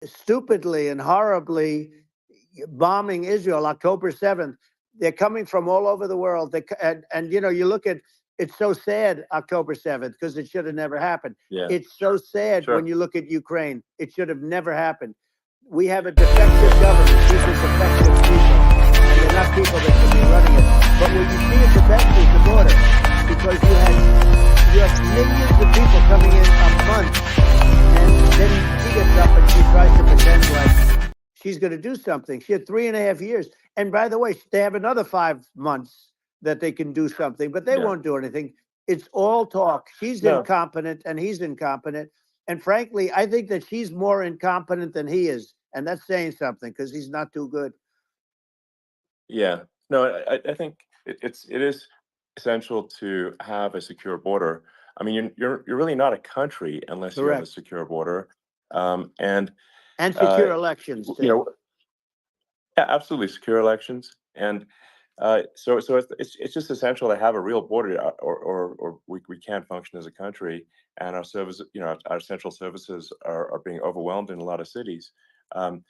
stupidly and horribly bombing Israel October 7th. They're coming from all over the world. And you know, you look at, it's so sad October 7th because it should have never happened. Yeah. It's so sad Sure. when you look at Ukraine. It should have never happened. We have a defective government. These are defective people, and they're not people that should be running it. But what you see at the best is the border, because you have millions of people coming in a month, and then she gets up and she tries to pretend like she's going to do something. She had 3.5 years, and by the way, they have another 5 months that they can do something, but they Yeah. won't do anything. It's all talk. She's No. incompetent, and he's incompetent. And frankly, I think that she's more incompetent than he is. And that's saying something because he's not too good. Yeah. No, I think it is essential to have a secure border. I mean, you're really not a country unless you have a Correct. secure border. And And secure elections, too. you know, yeah, absolutely secure elections. And so it's just essential to have a real border, or we can't function as a country, and our service, you know, our central services are being overwhelmed in a lot of cities. But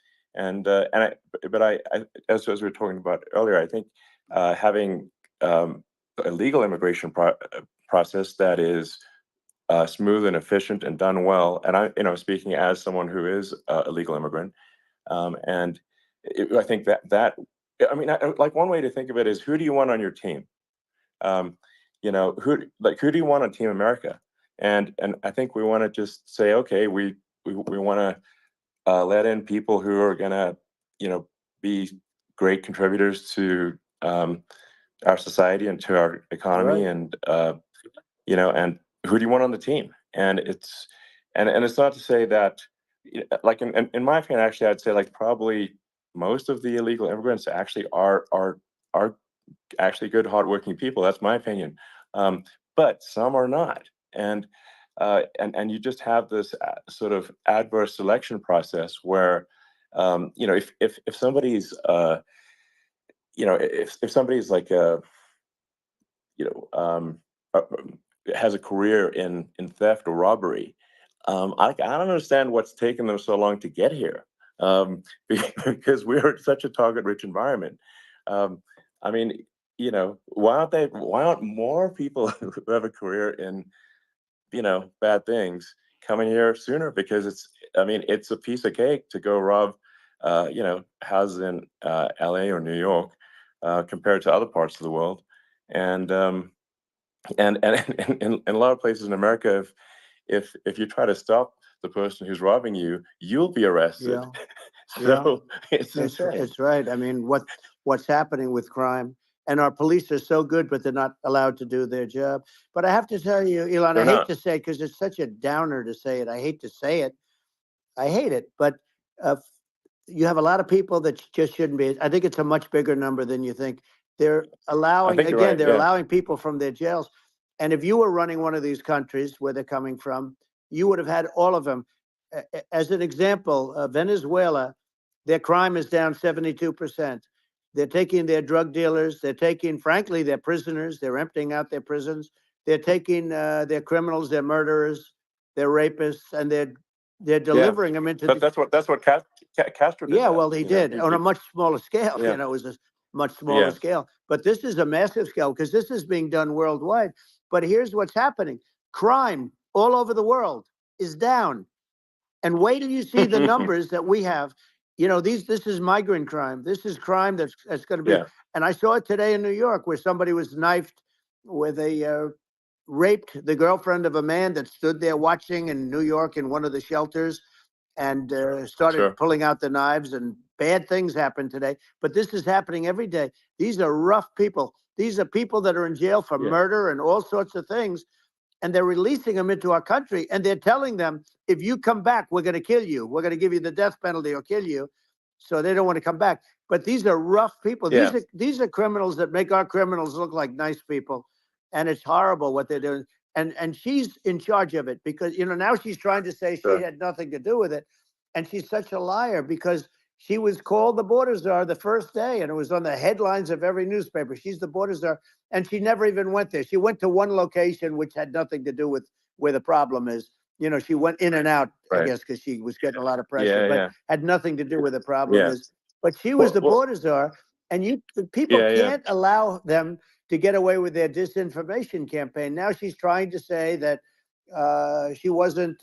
as we were talking about earlier, I think having a legal immigration process that is smooth and efficient and done well, and I, you know, speaking as someone who is a legal immigrant, I think that I mean, like one way to think of it is, who do you want on your team? You know, who do you want on Team America? And I think we want to just say, okay, we want to let in people who are going to, you know, be great contributors to our society and to our economy, Right. and you know, and who do you want on the team? And it's not to say that, like in my opinion, actually, I'd say like probably most of the illegal immigrants actually are actually good, hardworking people. That's my opinion. But some are not, and you just have this sort of adverse selection process where, you know, if somebody's you know, if somebody's like you know, uh, has a career in theft or robbery, I don't understand what's taken them so long to get here, because we're such a target-rich environment. Um, I mean, you know, why aren't more people who have a career in, you know, bad things coming here sooner? Because I mean, it's a piece of cake to go rob, you know, houses in LA or New York, compared to other parts of the world. And in a lot of places in America, if you try to stop the person who's robbing you, you'll be arrested. Yeah. Yeah. So it's insane. It's right. I mean, what's happening with crime, and our police are so good, but they're not allowed to do their job. But I have to tell you, Elon, I They're hate not. to say it because it's such a downer to say it. I hate to say it. I hate it. But uh, you have a lot of people that just shouldn't be. I think it's a much bigger number than you think. They're I allowing, think you're again, right. they're Yeah. allowing people from their jails. And if you were running one of these countries where they're coming from, you would have had all of them. As an example, Venezuela, their crime is down 72%. They're taking their drug dealers. They're taking, frankly, their prisoners. They're emptying out their prisons. They're taking their criminals, their murderers, their rapists, and they're Yeah. delivering them into But the. that's what Castro did. Yeah, That, well, he you know, did on a much smaller scale. yeah. You know, it was a much smaller Yeah. scale. But this is a massive scale because this is being done worldwide. But here's what's happening: crime all over the world is down. And wait till you see the numbers that we have. You know, this is migrant crime. This is crime that's going to be. Yeah. And I saw it today in New York where somebody was knifed with raped the girlfriend of a man that stood there watching in New York in one of the shelters, and started Sure. pulling out the knives, and bad things happen today. But this is happening every day. These are rough people. These are people that are in jail for Yeah. murder and all sorts of things. And they're releasing them into our country. And they're telling them, if you come back, we're going to kill you. We're going to give you the death penalty or kill you. So they don't want to come back. But these are rough people. Yeah. These are criminals that make our criminals look like nice people. And it's horrible what they're doing. And she's in charge of it because, you know, now she's trying to say she Sure. had nothing to do with it. And she's such a liar because she was called the border czar the first day, and it was on the headlines of every newspaper. She's the border czar, and she never even went there. She went to one location which had nothing to do with where the problem is. You know, she went in and out, I Right. guess, because she was getting a lot of pressure, Yeah, but yeah, had nothing to do with the problem. yeah. But she was the Well, border czar, and the people yeah, yeah, can't allow them to get away with their disinformation campaign. Now she's trying to say that she wasn't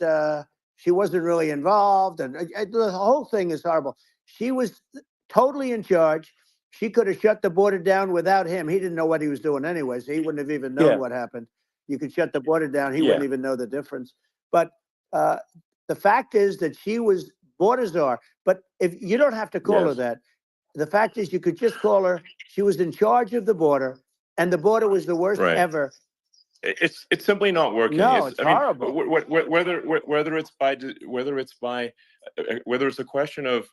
really involved, and the whole thing is horrible. She was totally in charge. She could have shut the border down without him. He didn't know what he was doing anyway, so he wouldn't have even known yeah, what happened. You could shut the border down; he yeah, wouldn't even know the difference. But uh, the fact is that she was border czar. But if you don't have to call her yes. that, the fact is you could just call her. She was in charge of the border, and the border was the worst Right. ever. It's simply not working. No, it's I mean, horrible. whether it's whether it's a question of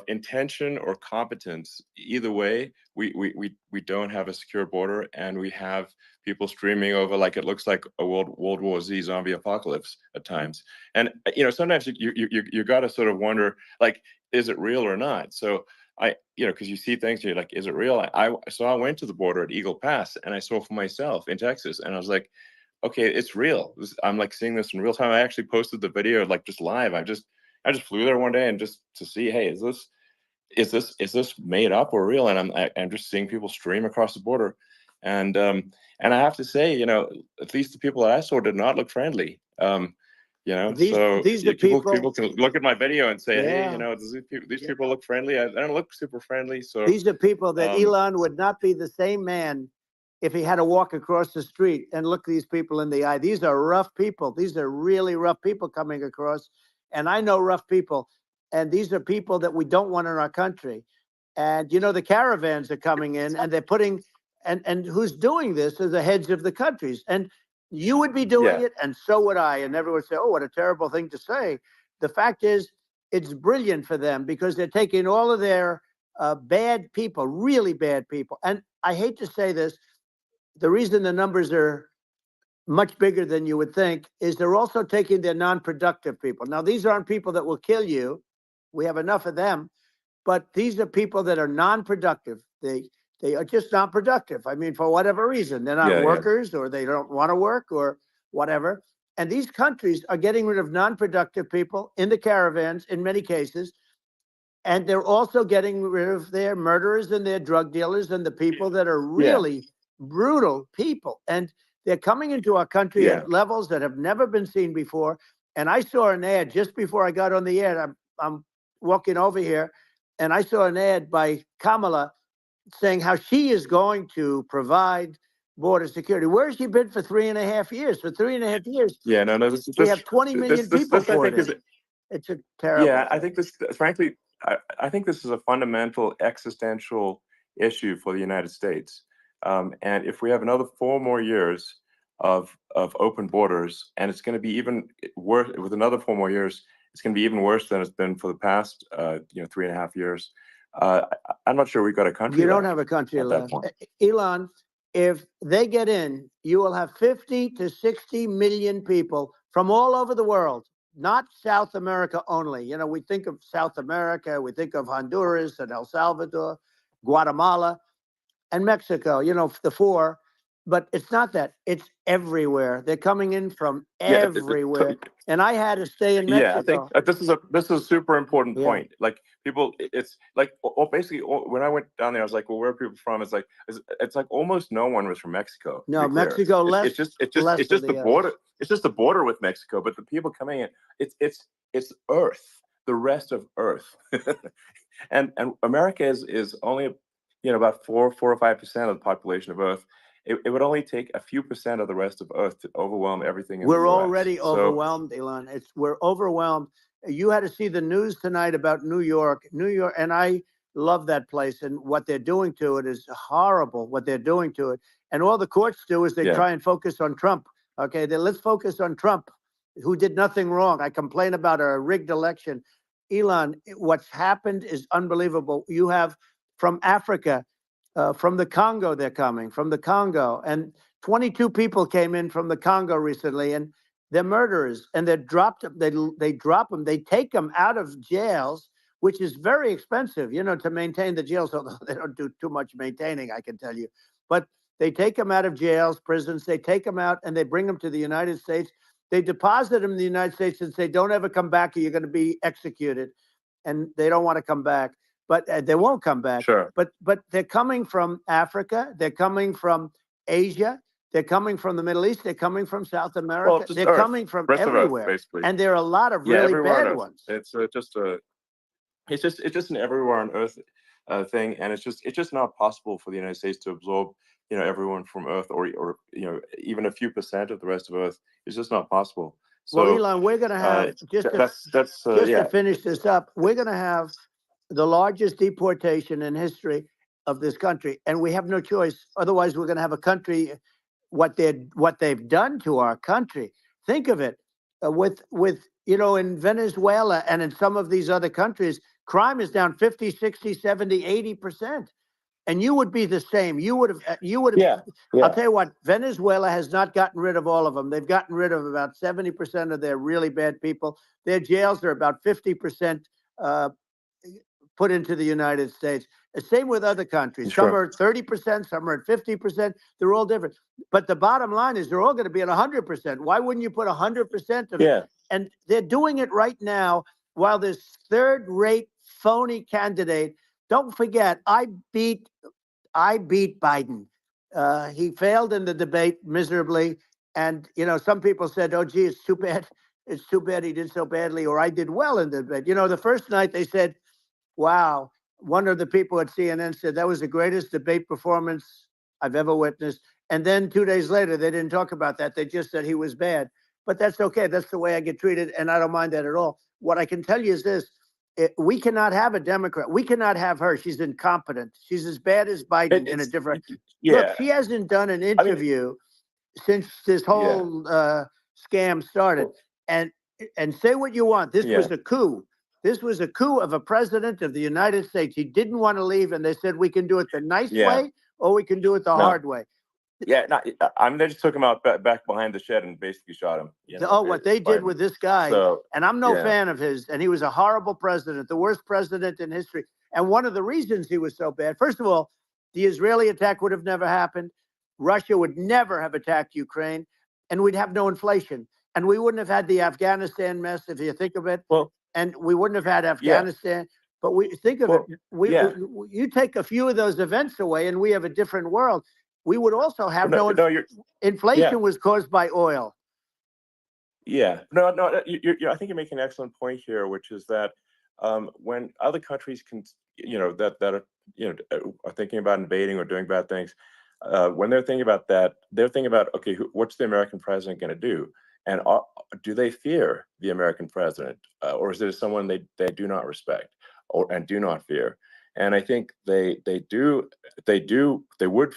intention or competence, either way, we don't have a secure border, and we have people streaming over like it looks like a World War Z zombie apocalypse at times. And sometimes you got to sort of wonder, like, is it real or not? So because you see things, you're like, is it real? So I went to the border at Eagle Pass, and I saw for myself in Texas, and I was like, okay, it's real. I'm like seeing this in real time. I actually posted the video like just live. I just flew there one day and just to see, hey, is this made up or real? And I'm just seeing people stream across the border, and I have to say, at least the people that I saw did not look friendly. These So are people people. can look at my video and say, hey, Yeah. does these people look friendly? I don't look super friendly. So These are people that um, Elon would not be the same man if he had to walk across the street and look these people in the eye. These are rough people. These are really rough people coming across. And I know rough people. And these are people that we don't want in our country. And, the caravans are coming in, and they're putting, and who's doing this are the heads of the countries. And you would be doing yeah, it, and so would I. And everyone would say, oh, what a terrible thing to say. The fact is, it's brilliant for them because they're taking all of their bad people, really bad people. And I hate to say this, the reason the numbers are much bigger than you would think is they're also taking their non-productive people. Now, these aren't people that will kill you. We have enough of them, but these are people that are non-productive. They are just not productive. I mean, for whatever reason, they're not yeah, workers, or they don't want to work, or whatever. And these countries are getting rid of non-productive people in the caravans in many cases. And they're also getting rid of their murderers and their drug dealers and the people that are yeah, really brutal people. And they're coming into our country yeah, at levels that have never been seen before. And I saw an ad just before I got on the air. I'm walking over here, and I saw an ad by Kamala saying how she is going to provide border security. Where has she been for 3.5 years? For 3.5 years, yeah. No, we have 20 million people this I poured think in. is It's a terrible yeah. I thing. think this, frankly, I think this is a fundamental existential issue for the United States. And if we have another 4 more years of open borders, and it's going to be even worse with another 4 more years, it's going to be even worse than it's been for the past 3.5 years. I'm not sure we've got a country You don't left have a country at that left. point. Elon, if they get in, you will have 50 to 60 million people from all over the world, not South America only. We think of South America, we think of Honduras and El Salvador, Guatemala, and Mexico, the four. But it's not that. It's everywhere. They're coming in from Yeah, everywhere. And I had to stay in yeah, I think Mexico. this is a super important Yeah. point. Like people, it's like basically when I went down there, I was like, well, where are people from? It's like almost no one was from Mexico. To No, be clear, Mexico less, it's of just the the others. border. It's just the border with Mexico, but the people coming in, it's Earth, the rest of Earth, and America is only about 4 or 5% of the population of Earth. It would only take a few percent of the rest of Earth to overwhelm everything in the We're US. already So overwhelmed, Elon. We're overwhelmed. You had to see the news tonight about New York, and I love that place. And what they're doing to it is horrible. What they're doing to it, and all the courts do is they yeah, try and focus on Trump. Okay, let's focus on Trump, who did nothing wrong. I complain about a rigged election. Elon, what's happened is unbelievable. You have from Africa, from the Congo, they're coming from the Congo, and 22 people came in from the Congo recently, and they're murderers, and they dropped them. They drop them. They take them out of jails, which is very expensive, to maintain the jails. Although they don't do too much maintaining, I can tell you. But they take them out of jails, prisons. They take them out, and they bring them to the United States. They deposit them in the United States and say, don't ever come back or you're going to be executed. And they don't want to come back, but they won't come back. Sure. But they're coming from Africa. They're coming from Asia. They're coming from the Middle East. They're coming from South America. Well, just They're Earth, coming from rest of Earth, everywhere. basically. And there are a lot of Yeah, really everywhere on bad Earth. ones. It's just an everywhere on Earth thing, and it's just not possible for the United States to absorb, everyone from Earth, or even a few percent of the rest of Earth. It's just not possible. So, Well, Elon, we're going to have to finish this up. We're going to have the largest deportation in history of this country, and we have no choice. Otherwise, we're going to have a country. What they've done to our country. Think of it, with in Venezuela and in some of these other countries, crime is down 50, 60, 70, 80%. And you would be the same. You would have. Yeah. I'll tell you what. Venezuela has not gotten rid of all of them. They've gotten rid of about 70% of their really bad people. Their jails are about 50% put into the United States. The same with other countries. Sure. Some are 30%, some are at 50%. They're all different. But the bottom line is they're all going to be at 100%. Why wouldn't you put 100% of it? And they're doing it right now while this third-rate phony candidate. Don't forget, I beat Biden. He failed in the debate miserably. And, some people said, oh, gee, it's too bad. It's too bad he did so badly, or I did well in the debate. The first night they said, wow, one of the people at CNN said that was the greatest debate performance I've ever witnessed. And then 2 days later, they didn't talk about that. They just said he was bad. But that's okay. That's the way I get treated, and I don't mind that at all. What I can tell you is this. We cannot have a Democrat. We cannot have her. She's incompetent. She's as bad as Biden in a different. Yeah. Look, she hasn't done an interview since this whole scam started. And say what you want. This was a coup. This was a coup of a president of the United States. He didn't want to leave, and they said, we can do it the nice way, or we can do it the hard way. Yeah, they just took him out back behind the shed and basically shot him. What they did with this guy, and I'm no fan of his, and he was a horrible president, the worst president in history. And one of the reasons he was so bad, first of all, the Israeli attack would have never happened. Russia would never have attacked Ukraine, and we'd have no inflation. And we wouldn't have had the Afghanistan mess, if you think of it. Well, and we wouldn't have had Afghanistan. But we think of it. You take a few of those events away, and we have a different world. We would also have inflation was caused by oil. Yeah, no. I think you're making an excellent point here, which is that when other countries can, that are thinking about invading or doing bad things, when they're thinking about that, they're thinking about, okay, what's the American president going to do, and do they fear the American president, or is it someone they do not respect and do not fear? And I think they would.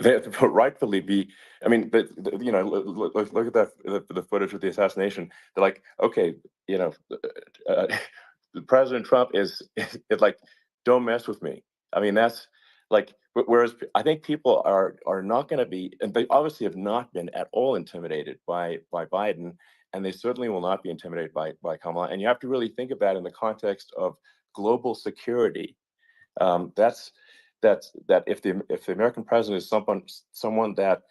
They rightfully be. I mean, but look at the footage of the assassination. They're like, okay, President Trump is like, don't mess with me. I mean, that's like. Whereas I think people are not going to be, and they obviously have not been at all intimidated by Biden, and they certainly will not be intimidated by Kamala. And you have to really think of that in the context of global security. That if the American president is someone that,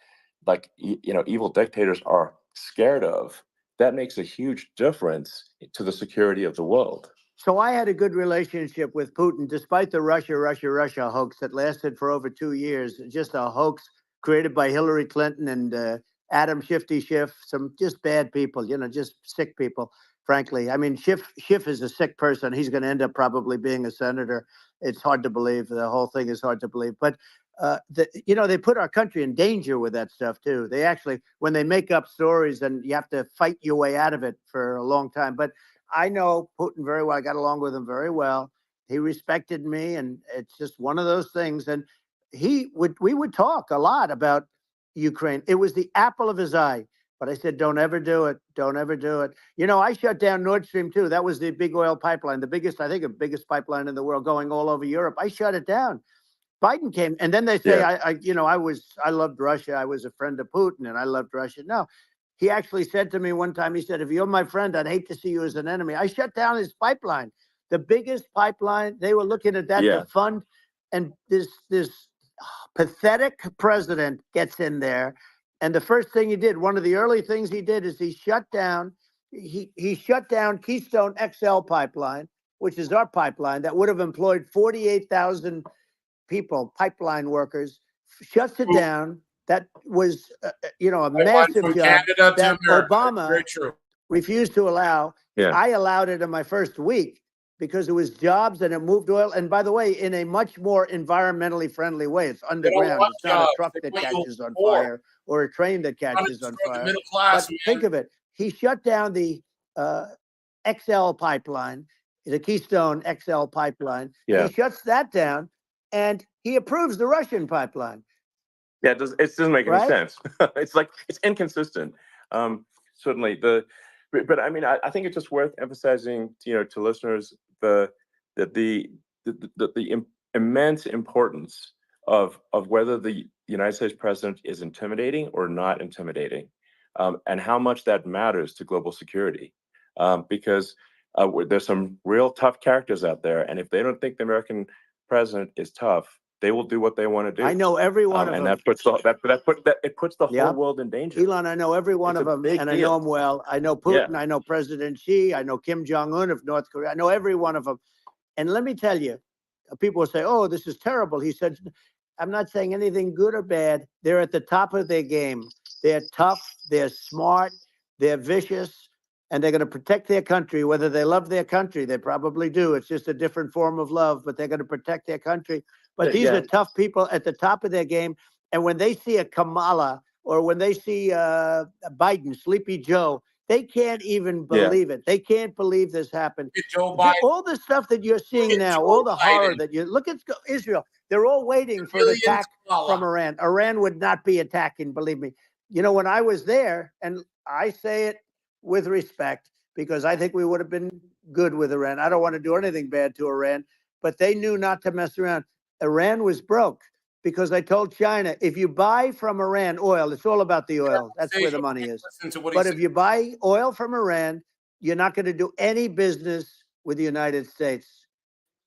like, evil dictators are scared of, that makes a huge difference to the security of the world. So I had a good relationship with Putin, despite the Russia hoax that lasted for over 2 years. Just a hoax created by Hillary Clinton and Adam Schiff, some just bad people, just sick people. Frankly, I mean, Schiff is a sick person. He's going to end up probably being a senator. It's hard to believe. The whole thing is hard to believe. But, they put our country in danger with that stuff, too. They actually, when they make up stories, and you have to fight your way out of it for a long time. But I know Putin very well. I got along with him very well. He respected me, and it's just one of those things. And we would talk a lot about Ukraine. It was the apple of his eye. But I said, don't ever do it. Don't ever do it. I shut down Nord Stream 2. That was the big oil pipeline, the biggest pipeline in the world going all over Europe. I shut it down. Biden came, and then they say, I loved Russia. I was a friend of Putin, and I loved Russia. No, he actually said to me one time, he said, if you're my friend, I'd hate to see you as an enemy. I shut down his pipeline, the biggest pipeline. They were looking at that to fund, and this pathetic president gets in there And the first thing he did, one of the early things he did, is he shut down Keystone XL pipeline, which is our pipeline that would have employed 48,000 people, pipeline workers. Shuts it down. That was, a massive job Canada that to America. Obama Very true. refused to allow. Yeah. I allowed it in my first week because it was jobs and it moved oil. And by the way, in a much more environmentally friendly way. It's underground. want It's not a jobs. truck They that want you catches on poor. fire or a train that Trying to catches on destroy the fire. middle class, But think of it. He shut down the XL pipeline, the Keystone XL pipeline. Yeah. He shuts that down and he approves the Russian pipeline. Yeah, it doesn't make any Right? sense. It's like, it's inconsistent. Certainly but I mean, I think it's just worth emphasizing, to listeners, the immense importance of whether the United States president is intimidating or not intimidating, and how much that matters to global security. Because there's some real tough characters out there, and if they don't think the American president is tough, they will do what they want to do. I know every one of and them. that puts it puts the whole world in danger. Elon, I know every one It's of a them, big and I deal. know them well. I know Putin. I know President Xi. I know Kim Jong-un of North Korea. I know every one of them. And let me tell you, people will say, "Oh, this is terrible." He said, "I'm not saying anything good or bad. They're at the top of their game. They're tough. They're smart. They're vicious, and they're going to protect their country. Whether they love their country, they probably do. It's just a different form of love, but they're going to protect their country. But these are tough people at the top of their game. And when they see a Kamala or when they see Biden, Sleepy Joe, they can't even believe it. They can't believe this happened. Joe Biden. All the stuff that you're seeing now, all the horror that you look at Israel, they're all waiting for an attack from Iran. Iran would not be attacking, believe me. When I was there, and I say it with respect because I think we would have been good with Iran. I don't want to do anything bad to Iran, but they knew not to mess around. Iran was broke because I told China, if you buy from Iran oil, it's all about the oil. That's where the money is. But if you buy oil from Iran, you're not going to do any business with the United States.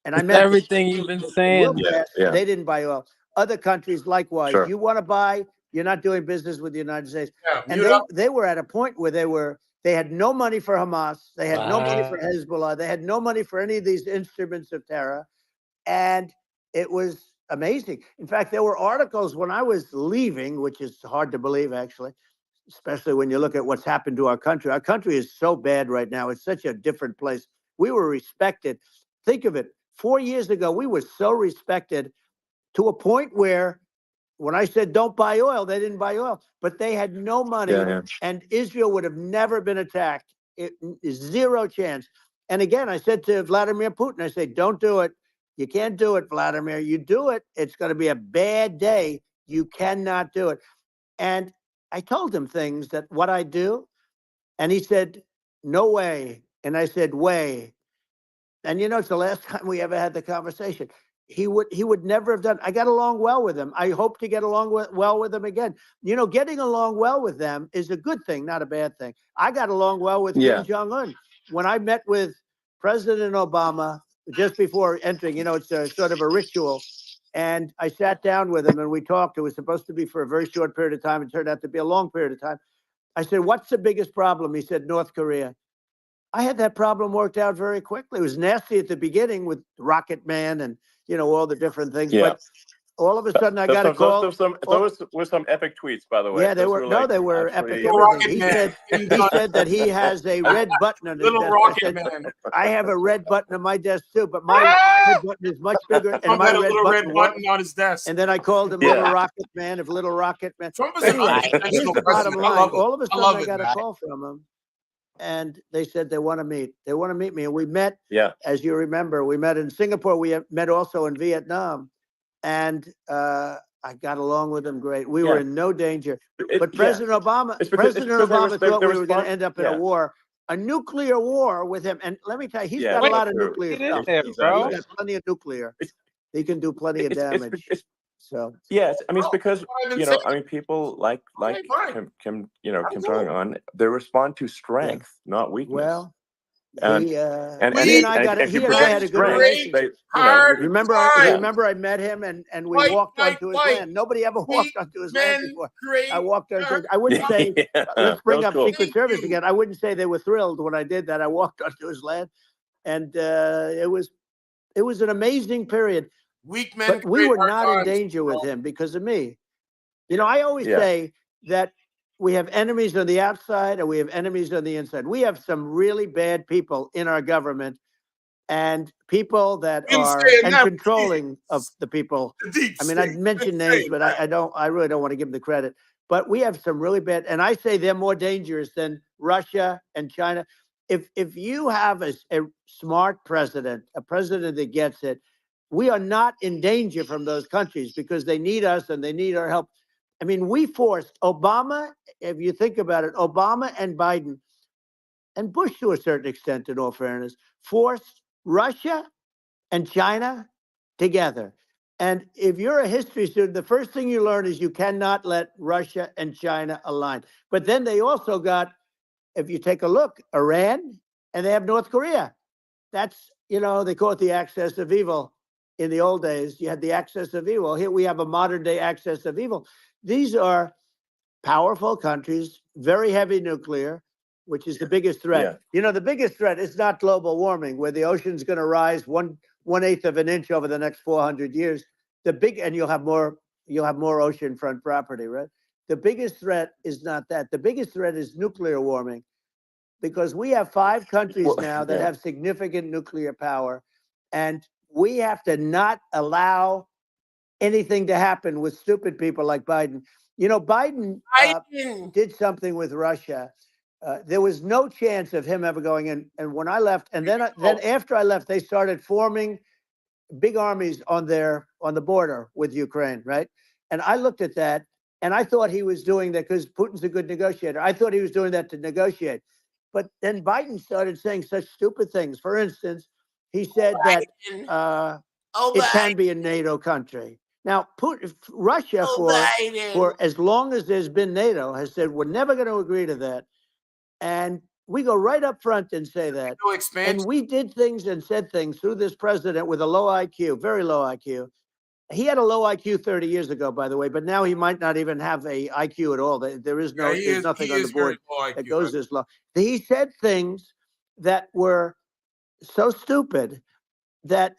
And I meant everything you've been saying. They didn't buy oil. Other countries likewise. Sure. You want to buy, you're not doing business with the United States. Yeah, and they were at a point where they had no money for Hamas. They had no money for Hezbollah. They had no money for any of these instruments of terror. And it was amazing. In fact, there were articles when I was leaving, which is hard to believe, actually, especially when you look at what's happened to our country. Our country is so bad right now. It's such a different place. We were respected. Think of it. 4 years ago, we were so respected to a point where when I said don't buy oil, they didn't buy oil, but they had no money, and Israel would have never been attacked. It is zero chance. And again, I said to Vladimir Putin, I said, don't do it. You can't do it, Vladimir. You do it, it's going to be a bad day. You cannot do it. And I told him things that what I do, and he said, no way. And I said, way. And it's the last time we ever had the conversation. He would never have done. I got along well with him. I hope to get along well with him again. Getting along well with them is a good thing, not a bad thing. I got along well with Kim Jong-un. When I met with President Obama just before entering, it's a sort of a ritual. And I sat down with him and we talked. It was supposed to be for a very short period of time. It turned out to be a long period of time. I said, what's the biggest problem? He said, North Korea. I had that problem worked out very quickly. It was nasty at the beginning with Rocket Man and, all the different things. Yeah. But all of a sudden I got a call. Those were some epic tweets, by the way. Yeah, they were epic. Everything. He said that he has a red button on his Little desk. Rocket Man. I have a red button on my desk too, but my red button is much bigger. And Trump my had a little red button on his desk. And then I called him Little Rocket Man of Little Rocket Man. Trump is Anyway, an here's the bottom line. All of a sudden I got a man. call from him. And they said they want to meet. They want to meet me. And we met, as you remember, we met in Singapore. We met also in Vietnam. And I got along with them great. We were in no danger. But President Obama thought we were going to end up in a war, a nuclear war with him. And let me tell you, he's got a lot of nuclear stuff. He's got plenty of nuclear. He can do plenty of damage. So yes, I mean it's because people like Kim Jong-un, they respond to strength, not weakness. Well, And he and he he and I got it. and He to and I protect had a his good strength, relationship. they, you know, Hard yeah, Remember I met him and we Fight, walked fight, onto his fight. land. Nobody ever Weak walked onto his land men before. I create. walked onto. I wouldn't yeah, say. yeah, Let's that bring was up cool. Secret Thank Service you. again. I wouldn't say they were thrilled when I did that. I walked onto his land, and it was an amazing period. Weak men But we create were hard not in times. danger with him because of me. You know, I always Yeah, say that we have enemies on the outside and we have enemies on the inside. We have some really bad people in our government and people that Didn't are say it and now. controlling of the people. The deep I mean, I'd state. mention Didn't say names, but I really don't want to give them the credit. But we have some really bad, and I say they're more dangerous than Russia and China. If you have a smart president, a president that gets it, we are not in danger from those countries because they need us and they need our help. I mean, we forced Obama, if you think about it, Obama and Biden and Bush to a certain extent, in all fairness, forced Russia and China together. And if you're a history student, the first thing you learn is you cannot let Russia and China align. But then they also got, if you take a look, Iran, and they have North Korea. That's, you know, they call it the axis of evil. In the old days, you had the axis of evil. Here we have a modern day axis of evil. These are powerful countries, very heavy nuclear, which is the biggest threat. yeah, You know, the biggest threat is not global warming, where the ocean's going to rise one eighth of an inch over the next 400 years. And you'll have more oceanfront property, right? The biggest threat is not that. The biggest threat is nuclear warming, because we have 5 countries well, now that yeah, have significant nuclear power, and we have to not allow anything to happen with stupid people like Biden. You know, Biden Biden. did something with Russia. There was no chance of him ever going in. And when I left, and then after I left, they started forming big armies on the border with Ukraine, right? And I looked at that, and I thought he was doing that because Putin's a good negotiator. I thought he was doing that to negotiate. But then Biden started saying such stupid things. For instance, he said that Biden. it can be a NATO country. Now, Russia, for as long as there's been NATO, has said we're never going to agree to that. And we go right up front and say that. No And expansion. we did things and said things through this president with a low IQ, very low IQ. He had a low IQ 30 years ago, by the way, but now he might not even have a IQ at all. There's nothing on the board that goes this low. He said things that were so stupid that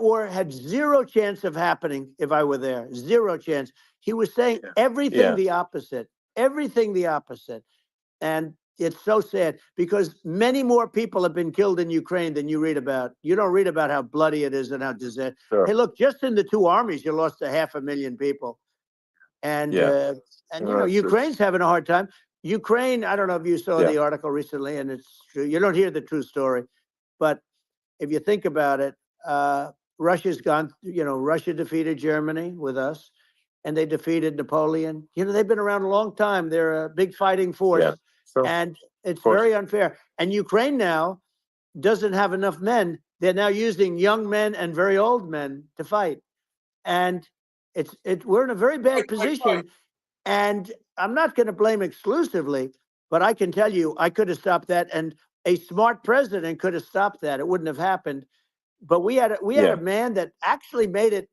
war had zero chance of happening if I were there. Zero chance. He was saying everything yeah, the opposite. Everything the opposite. And it's so sad because many more people have been killed in Ukraine than you read about. You don't read about how bloody it is and how disaster. sure, Hey, look, just in the 2 armies, you lost 500,000 people. And yeah, you no, know, it's Ukraine's having a hard time. Ukraine, I don't know if you saw yeah, the article recently, and it's true. You don't hear the true story, but if you think about it, Russia's gone. You know, Russia defeated Germany with us, and they defeated Napoleon. You know, they've been around a long time. They're a big fighting force, yeah, so of and it's course, very unfair. And Ukraine now doesn't have enough men. They're now using young men and very old men to fight, and we're in a very bad position. And I'm not going to blame exclusively, but I can tell you, I could have stopped that, and a smart president could have stopped that. It wouldn't have happened. But we had a yeah, man that actually made it.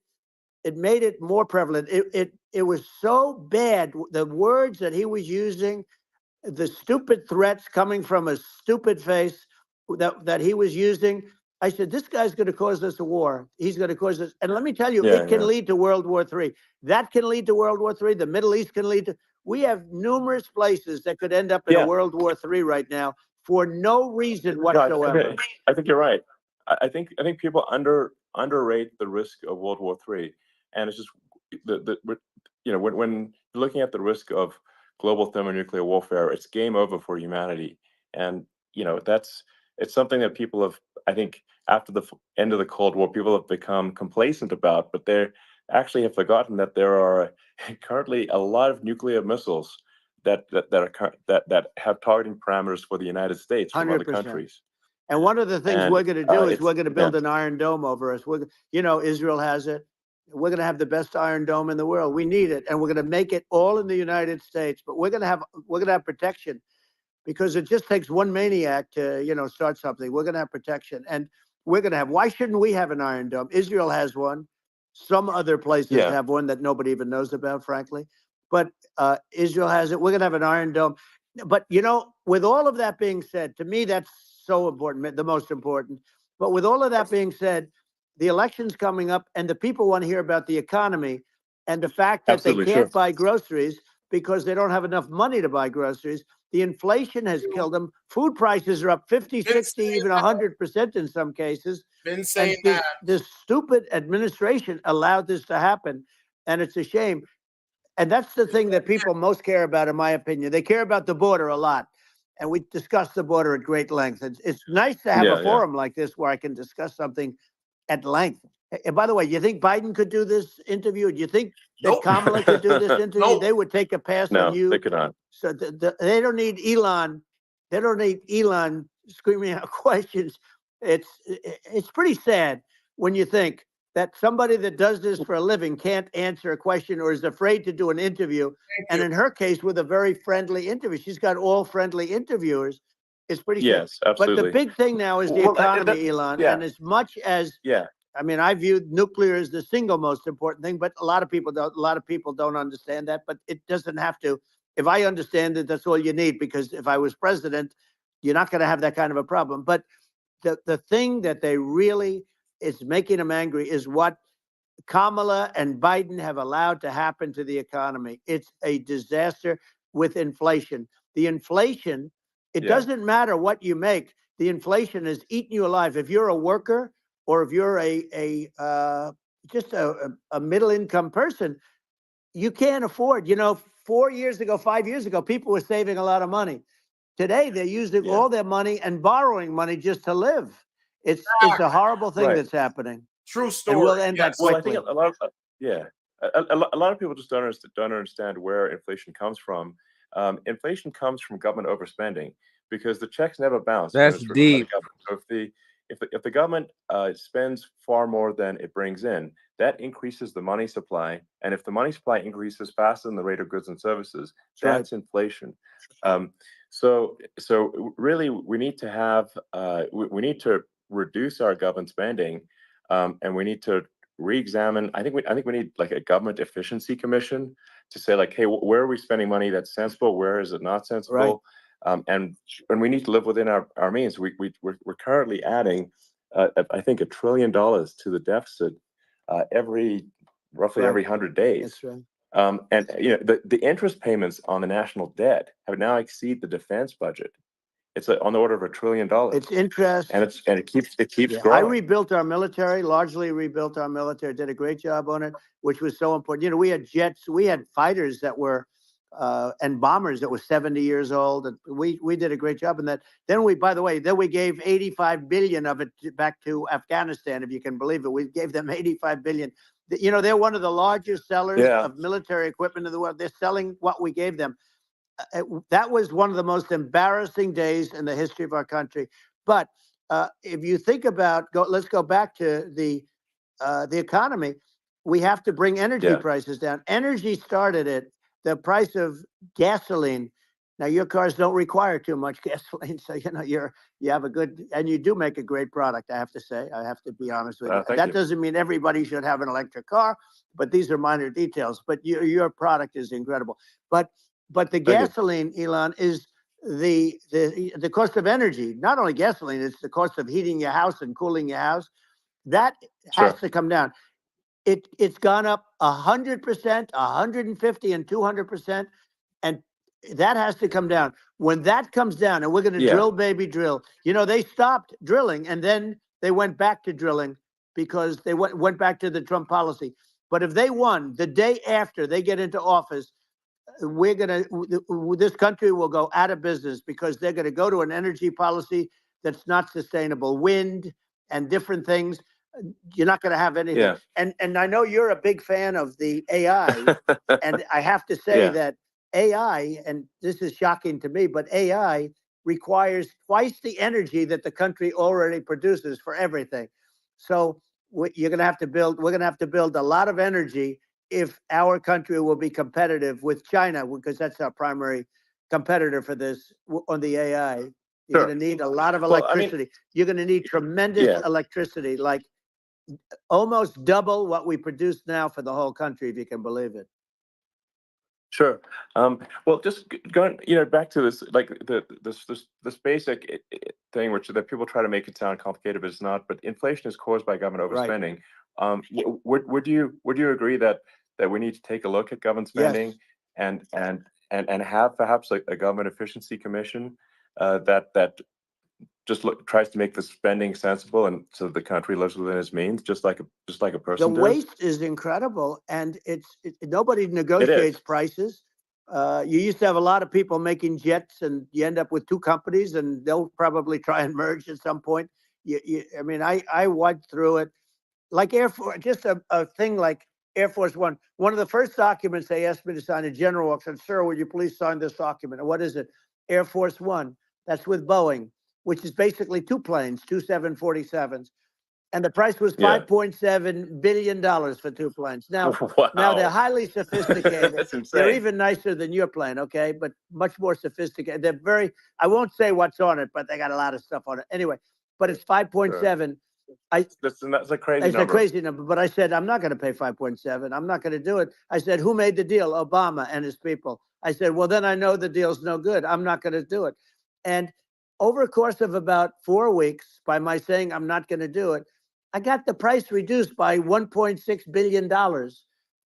It made it more prevalent. It was so bad. The words that he was using, the stupid threats coming from a stupid face that he was using. I said, this guy's going to cause us a war. He's going to cause us. And let me tell you, yeah, it can yeah, lead to World War III. That can lead to World War III. The Middle East can lead to. We have numerous places that could end up in a yeah. World War III right now for no reason No, whatsoever. I think you're right. I think people underrate the risk of World War III, and it's just you know, when you're looking at the risk of global thermonuclear warfare, it's game over for humanity. And you know, it's something that people have, I think, after the end of the Cold War, people have become complacent about, but they actually have forgotten that there are currently a lot of nuclear missiles that have targeting parameters for the United States from other 100%. countries. And one of the things And we're going to do is it's we're going to yeah, build an Iron Dome over us. You know, Israel has it. We're going to have the best Iron Dome in the world. We need it, and we're going to make it all in the United States. But we're going to have protection. because it just takes one maniac to, start something. We're going to have protection, and we're going to have. Why shouldn't we have an Iron Dome? Israel has one. Some other places have one that nobody even knows about, frankly. But Israel has it. We're going to have an Iron Dome. But, with all of that being said, to me, that's so important, the most important. But with all of that being said, the election's coming up, and the people want to hear about the economy and the fact that they can't buy groceries because they don't have enough money to buy groceries. The inflation has killed them. Food prices are up 50, 60, even 100% in some cases. Been saying and that. this stupid administration allowed this to happen, and it's a shame. And that's the thing that people most care about, in my opinion. They care about the border a lot. And we discussed the border at great length. It's nice to have a forum like this where I can discuss something at length. And by the way, you think Biden could do this interview? Do you think that Kamala could do this interview? They would take a pass on you. No, they could not. So they don't need Elon. They don't need Elon screaming out questions. It's pretty sad when you think that somebody that does this for a living can't answer a question or is afraid to do an interview. And in her case, with a very friendly interview, she's got all friendly interviewers. It's pretty sad. Yes, absolutely. But the big thing now is the economy, Elon. And as much as I mean, I view nuclear as the single most important thing, but a lot of people don't. A lot of people don't understand that. But it doesn't have to. If I understand it, that's all you need. Because if I was president, you're not going to have that kind of a problem. But the thing that they really is making them angry is what Kamala and Biden have allowed to happen to the economy. It's a disaster with inflation. The inflation, it doesn't matter what you make. The inflation is eating you alive. If you're a worker or if you're just a middle income person, you can't afford. 4 years ago, 5 years ago, people were saving a lot of money. Today, they're using all their money and borrowing money just to live. It's a horrible thing that's happening. True story. And we'll end that quickly. Well, I think a lot of a lot of people just don't understand where inflation comes from. Inflation comes from government overspending because the checks never bounce. That's deep. So if the government spends far more than it brings in, that increases the money supply, and if the money supply increases faster than the rate of goods and services, that's inflation. So really, we need to have we need to reduce our government spending, and we need to re-examine. I think we need like a government efficiency commission to say like, hey, where are we spending money that's sensible? Where is it not sensible? And we need to live within our means. We're currently adding, I think, $1 trillion to the deficit roughly every 100 days. That's right. And the interest payments on the national debt have now exceed the defense budget. It's on the order of $1 trillion. It's interest, and it keeps growing. I rebuilt our military, largely rebuilt our military. Did a great job on it, which was so important. We had jets, we had fighters that were. And bombers that were 70 years old, and we did a great job in that. Then we gave 85 billion of it back to Afghanistan, if you can believe it. We gave them 85 billion. They're one of the largest sellers of military equipment in the world. They're selling what we gave them. That was one of the most embarrassing days in the history of our country. But if you think about, let's go back to the economy. We have to bring energy prices down. Energy started it. The price of gasoline. Now your cars don't require too much gasoline, so you have a good, and you do make a great product. I have to say, I have to be honest with you. That doesn't mean everybody should have an electric car, but these are minor details. But your product is incredible. But the gasoline, Elon, is the cost of energy. Not only gasoline, it's the cost of heating your house and cooling your house. That has to come down. It's gone up 100%, 150, and 200%, and that has to come down. When that comes down, and we're going to drill, baby, drill. They stopped drilling, and then they went back to drilling because they went back to the Trump policy. But if they won the day after they get into office, this country will go out of business because they're going to go to an energy policy that's not sustainable, wind and different things. You're not going to have anything. And I know you're a big fan of the AI, and I have to say that AI, and this is shocking to me, but AI requires twice the energy that the country already produces for everything. So we're going to have to build a lot of energy if our country will be competitive with China, because that's our primary competitor for this on the AI. You're Sure. going to need a lot of Well, I mean, electricity. You're going to need tremendous yeah, electricity, like almost double what we produce now for the whole country, if you can believe it. sure. Well, just going, back to this, like this basic thing, which that people try to make it sound complicated, but it's not. But inflation is caused by government Right. overspending. Would you agree that we need to take a look at government Yes. spending and have perhaps a government efficiency commission that just tries to make the spending sensible and so the country lives within its means, just like a The person does? waste is incredible, and nobody It negotiates is. prices. You used to have a lot of people making jets, and you end up with two companies, and they'll probably try and merge at some point. I mean, I went through it like Air Force, just a thing like Air Force One. One of the first documents they asked me to sign, a general walks in, "Sir, would you please sign this document?" And what is it? Air Force One. That's with Boeing, which is basically two planes, two 747s. And the price was Yeah. $5.7 billion for two planes. Now they're Wow. highly sophisticated. That's They're insane. even nicer than your plane, okay? But much more sophisticated. They're very, I won't say what's on it, but they got a lot of stuff on it. Anyway, but it's 5.7. That's a crazy It's a number. crazy number, but I said, I'm not going to pay 5.7. I'm not going to do it. I said, who made the deal? Obama and his people. I said, well, then I know the deal's no good. I'm not going to do it. And over a course of about 4 weeks, by my saying I'm not going to do it, I got the price reduced by $1.6 billion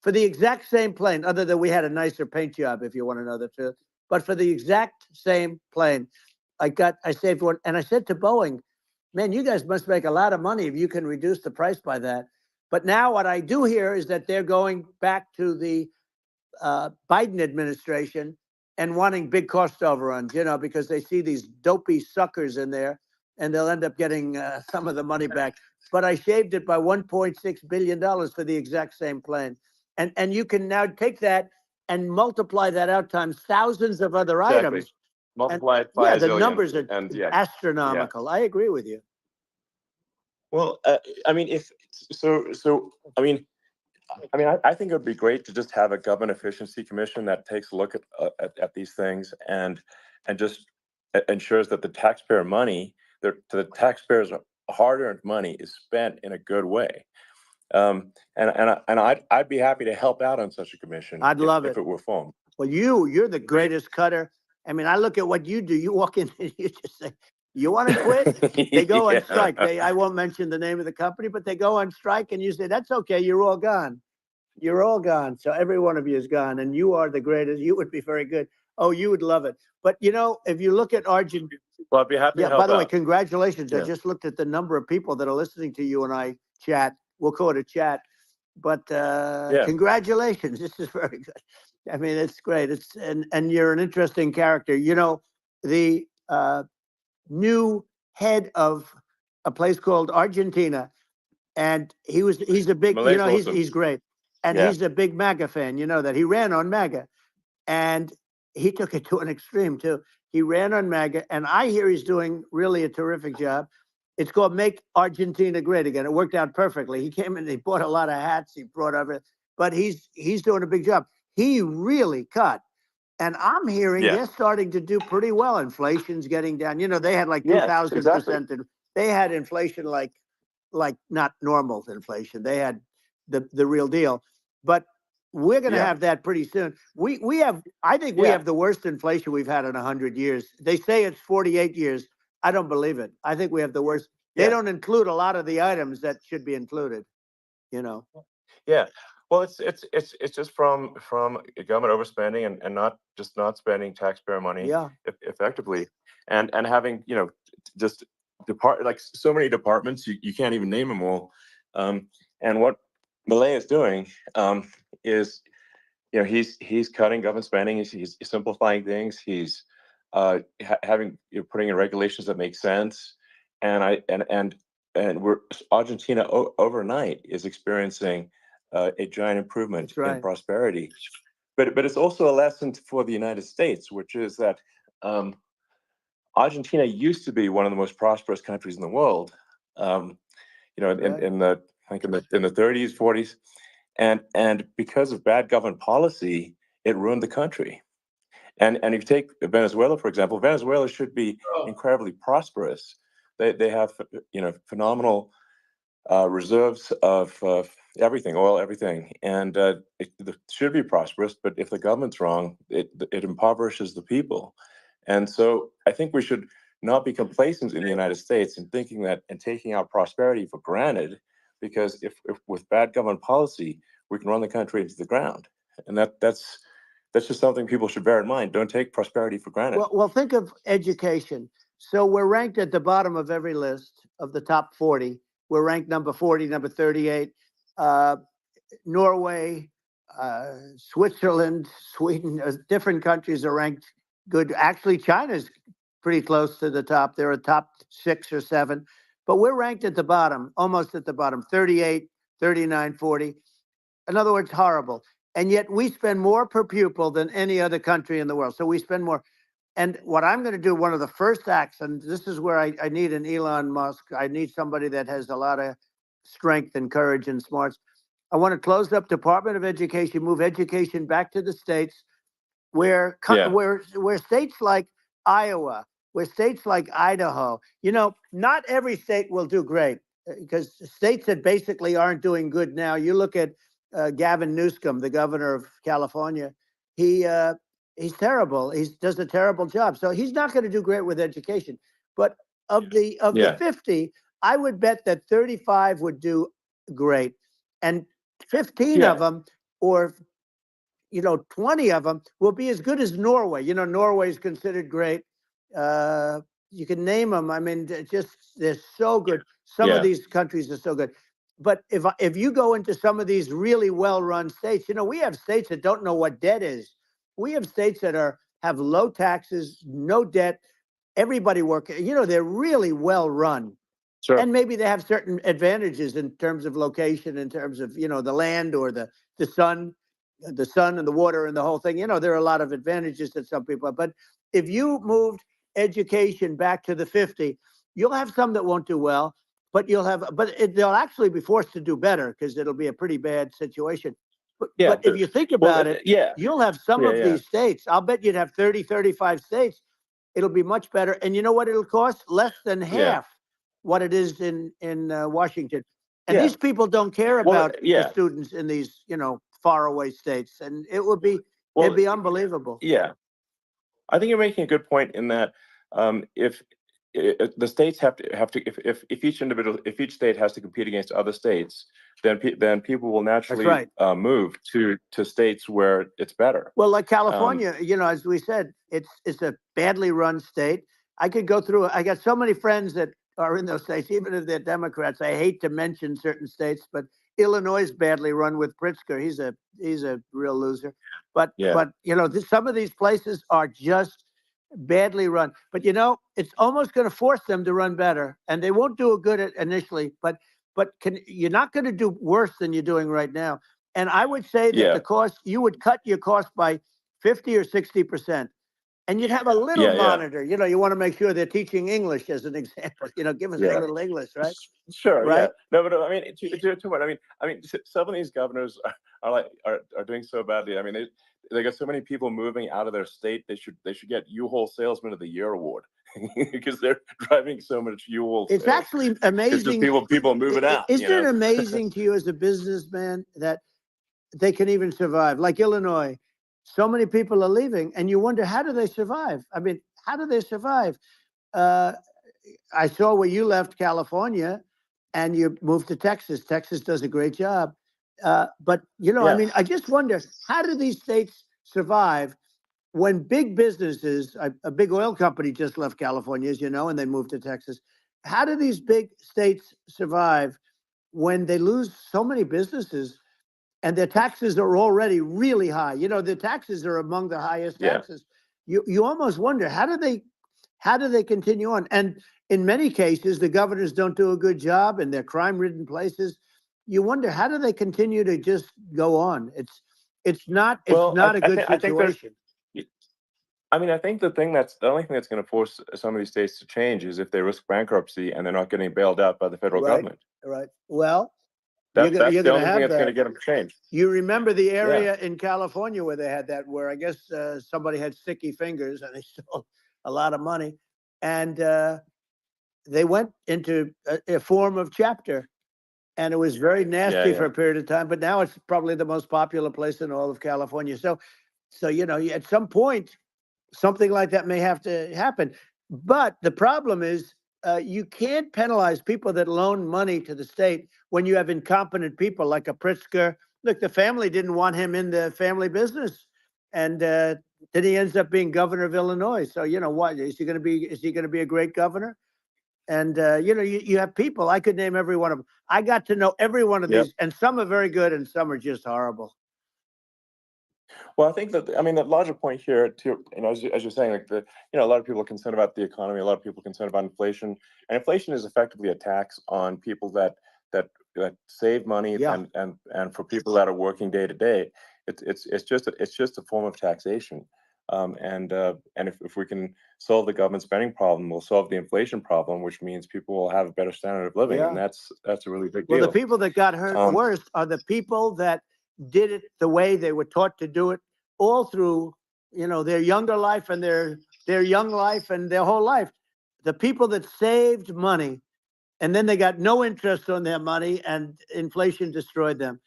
for the exact same plane, other than we had a nicer paint job, if you want to know the truth. But for the exact same plane, I saved one. And I said to Boeing, man, you guys must make a lot of money if you can reduce the price by that. But now what I do hear is that they're going back to the Biden administration and wanting big cost overruns, because they see these dopey suckers in there, and they'll end up getting some of the money back. But I shaved it by $1.6 billion for the exact same plane. And you can now take that and multiply that out times thousands of other Exactly. items. Multiply it by Yeah, a the zillion, numbers are and astronomical. I agree with you. Well, I mean, I think it would be great to just have a government efficiency commission that takes a look at these things and just ensures that the taxpayer money, the taxpayers' hard-earned money, is spent in a good way. And I'd be happy to help out on such a commission. I'd love if it were formed. Well, you're the greatest cutter. I mean, I look at what you do. You walk in and you just say, you want to quit? They go on strike. I won't mention the name of the company, but they go on strike, and you say, that's okay. You're all gone. You're all gone. So every one of you is gone, and you are the greatest. You would be very good. Oh, you would love it. But, if you look at Argentina. Well, I'd be happy to help by the way, out. congratulations. I Yeah. just looked at the number of people that are listening to you and I chat. We'll call it a chat. But congratulations. This is very good. I mean, it's great. And you're an interesting character. The new head of a place called Argentina, and he's a big, Malay's awesome. he's great. And he's a big MAGA fan, that he ran on MAGA. And he took it to an extreme too. He ran on MAGA, and I hear he's doing really a terrific job. It's called Make Argentina Great Again. It worked out perfectly. He came in, he bought a lot of hats, he brought everything, but he's doing a big job. He really cut. And I'm hearing they're starting to do pretty well. Inflation's getting down. They had like 2,000%. Exactly. They had inflation like not normal inflation. They had the real deal. But we're going to have that pretty soon. I think we have the worst inflation we've had in 100 years. They say it's 48 years. I don't believe it. I think we have the worst. They don't include a lot of the items that should be included, Yeah. Well, it's just from government overspending and not spending taxpayer money effectively, and having just like so many departments you can't even name them all. And what Malay is doing is he's cutting government spending. He's simplifying things. He's putting in regulations that make sense. And Argentina overnight is experiencing a giant improvement in prosperity, but it's also a lesson for the United States, which is that Argentina used to be one of the most prosperous countries in the world. In the 30s, 40s, and because of bad government policy, it ruined the country. And if you take Venezuela, for example, Venezuela should be incredibly prosperous. They have phenomenal reserves of everything, oil, everything, and it should be prosperous. But if the government's wrong, it impoverishes the people. And so I think we should not be complacent in the United States in thinking that and taking our prosperity for granted, because if with bad government policy, we can run the country into the ground. And that's just something people should bear in mind. Don't take prosperity for granted. Well, think of education. So we're ranked at the bottom of every list of the top 40. We're ranked number 40, number 38. Norway, Switzerland, Sweden, different countries are ranked good. Actually, China's pretty close to the top. They're a top 6 or 7. But we're ranked at the bottom, almost at the bottom, 38, 39, 40. In other words, horrible. And yet we spend more per pupil than any other country in the world. So we spend more. And what I'm going to do, one of the first acts, and this is where I need an Elon Musk. I need somebody that has a lot of strength and courage and smarts. I want to close up Department of Education, move education back to the states, where states like Iowa, where states like Idaho, not every state will do great, because states that basically aren't doing good now. You look at Gavin Newsom, the governor of California. He's terrible. He does a terrible job. So he's not going to do great with education. But of the 50, I would bet that 35 would do great, and 15 of them, or 20 of them, will be as good as Norway. Norway is considered great. You can name them. I mean, they're so good. Some of these countries are so good. But if you go into some of these really well-run states, we have states that don't know what debt is. We have states that have low taxes, no debt, everybody working. They're really well-run. Sure. And maybe they have certain advantages in terms of location, in terms of, the land or the sun and the water and the whole thing. There are a lot of advantages that some people have. But if you moved education back to the 50, you'll have some that won't do well, but they'll actually be forced to do better, because it'll be a pretty bad situation. But if you think about it, you'll have some of these states. I'll bet you'd have 30, 35 states. It'll be much better. And you know what it'll cost? Less than half what it is in Washington. And these people don't care about the students in these, faraway states. And it'd be unbelievable. Yeah. I think you're making a good point in that if the states have to if each state has to compete against other states, then people will naturally move to states where it's better. Well, like California, as we said, it's a badly run state. I could go through. I got so many friends that are in those states, even if they're Democrats. I hate to mention certain states, but Illinois is badly run with Pritzker. He's a real loser. But some of these places are just badly run. But it's almost going to force them to run better, and they won't do a good initially. But you're not going to do worse than you're doing right now. And I would say that the cost, you would cut your cost by 50 or 60%. And you'd have a little monitor. You want to make sure they're teaching English, as an example. Give us a little English, right? Sure. Right. Yeah. No, but I mean, too much. I mean, some of these governors are doing so badly. I mean, they got so many people moving out of their state. They should get U-Haul Salesman of the Year award because they're driving so much U-Haul. It's actually amazing. It's just people moving out. Isn't it amazing to you as a businessman that they can even survive? Like Illinois. So many people are leaving, and you wonder, how do they survive? I mean, how do they survive? I saw where you left California and you moved to Texas. Texas does a great job. But, I mean, I just wonder, how do these states survive when big businesses, a big oil company just left California, as you know, and they moved to Texas. How do these big states survive when they lose so many businesses? And their taxes are already really high. The taxes are among the highest taxes. You almost wonder, how do they continue on? And in many cases, the governors don't do a good job, and they're crime-ridden places. You wonder, how do they continue to just go on? It's not a good situation. I mean, I think the only thing that's going to force some of these states to change is if they risk bankruptcy and they're not getting bailed out by the federal government. Right. Well, You're That's you're the going to only thing have that's going to that. get them to change. You remember the Yeah. area in California where they had that, where I guess somebody had sticky fingers and they stole a lot of money, and they went into a form of chapter, and it was very nasty for a period of time. But now it's probably the most popular place in all of California. So you know, at some point, something like that may have to happen. But the problem is, you can't penalize people that loan money to the state when you have incompetent people like a Pritzker. Look, the family didn't want him in the family business, and then he ends up being governor of Illinois. So you know what, is he going to be? Is he going to be a great governor? And you know, you have people. I could name every one of them. I got to know every one of these, and some are very good, and some are just horrible. Well, I think that, I mean, the larger point here, too, you know, as you're saying, like a lot of people are concerned about the economy, a lot of people are concerned about inflation, and inflation is effectively a tax on people that save money, and for people that are working day to day, it's just a form of taxation, and if we can solve the government spending problem, we'll solve the inflation problem, which means people will have a better standard of living, and that's a really big deal. Well, the people that got hurt worst are the people that did it the way they were taught to do it all through, you know, their younger life and their young life and their whole life. The people that saved money and then they got no interest on their money and inflation destroyed them.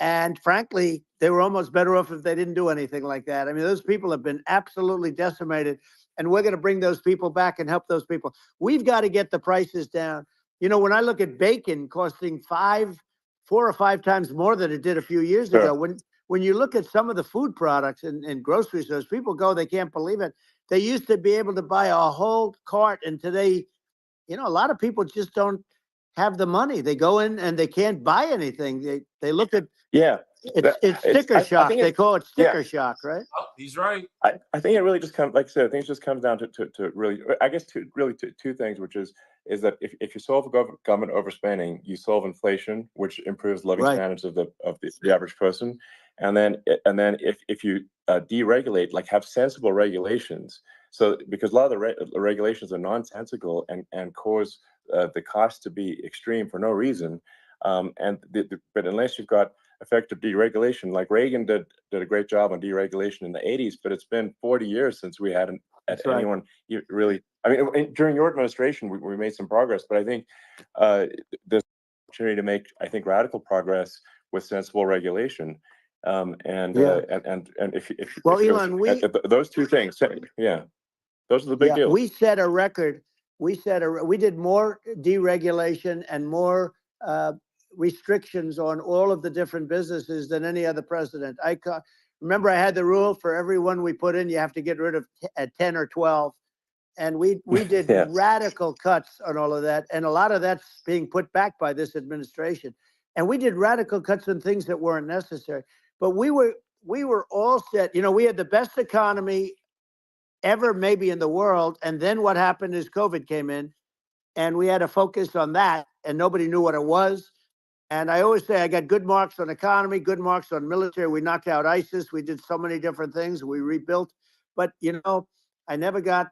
And frankly, they were almost better off if they didn't do anything like that. I mean, those people have been absolutely decimated, and we're going to bring those people back and help those people. We've got to get the prices down. You know, when I look at bacon costing 4 or 5 times more than it did a few years ago, when you look at some of the food products in grocery stores, people go, they can't believe it. They used to be able to buy a whole cart, and today, you know, a lot of people just don't have the money. They go in and they can't buy anything. They look at it's sticker shock. They call it sticker shock, right? Oh, he's right. I think it really just comes, like I said, I think it just comes down to really, I guess, two things, which is that if you solve government overspending, you solve inflation, which improves living standards of the average person, and then if you deregulate, like have sensible regulations, so because a lot of the regulations are nonsensical and cause the cost to be extreme for no reason, but unless you've got effective deregulation, like Reagan did a great job on deregulation in the 80s, but it's been 40 years since we had anyone really. I mean, during your administration, we made some progress, but I think there's an opportunity to make, I think, radical progress with sensible regulation. And if Elon, those two things, those are the big deals. We set a record. We did more deregulation and more restrictions on all of the different businesses than any other president. Remember, I had the rule for everyone we put in, you have to get rid of 10 or 12. And we did radical cuts on all of that. And a lot of that's being put back by this administration. And we did radical cuts on things that weren't necessary. But we were all set. You know, we had the best economy ever maybe in the world. And then what happened is COVID came in, and we had to focus on that, and nobody knew what it was. And I always say I got good marks on economy, good marks on military. We knocked out ISIS. We did so many different things. We rebuilt. But, you know, I never got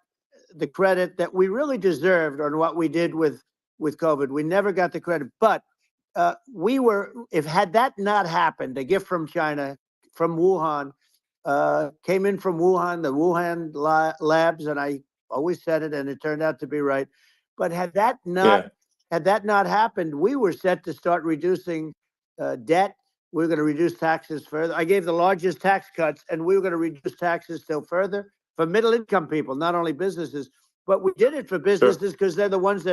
the credit that we really deserved on what we did with COVID. We never got the credit. But had that not happened, a gift from China, from Wuhan, came in from Wuhan, the Wuhan labs, and I always said it, and it turned out to be right. But had that not happened, we were set to start reducing debt. We were going to reduce taxes further. I gave the largest tax cuts, and we were going to reduce taxes still further for middle-income people, not only businesses. But we did it for businesses because they're the ones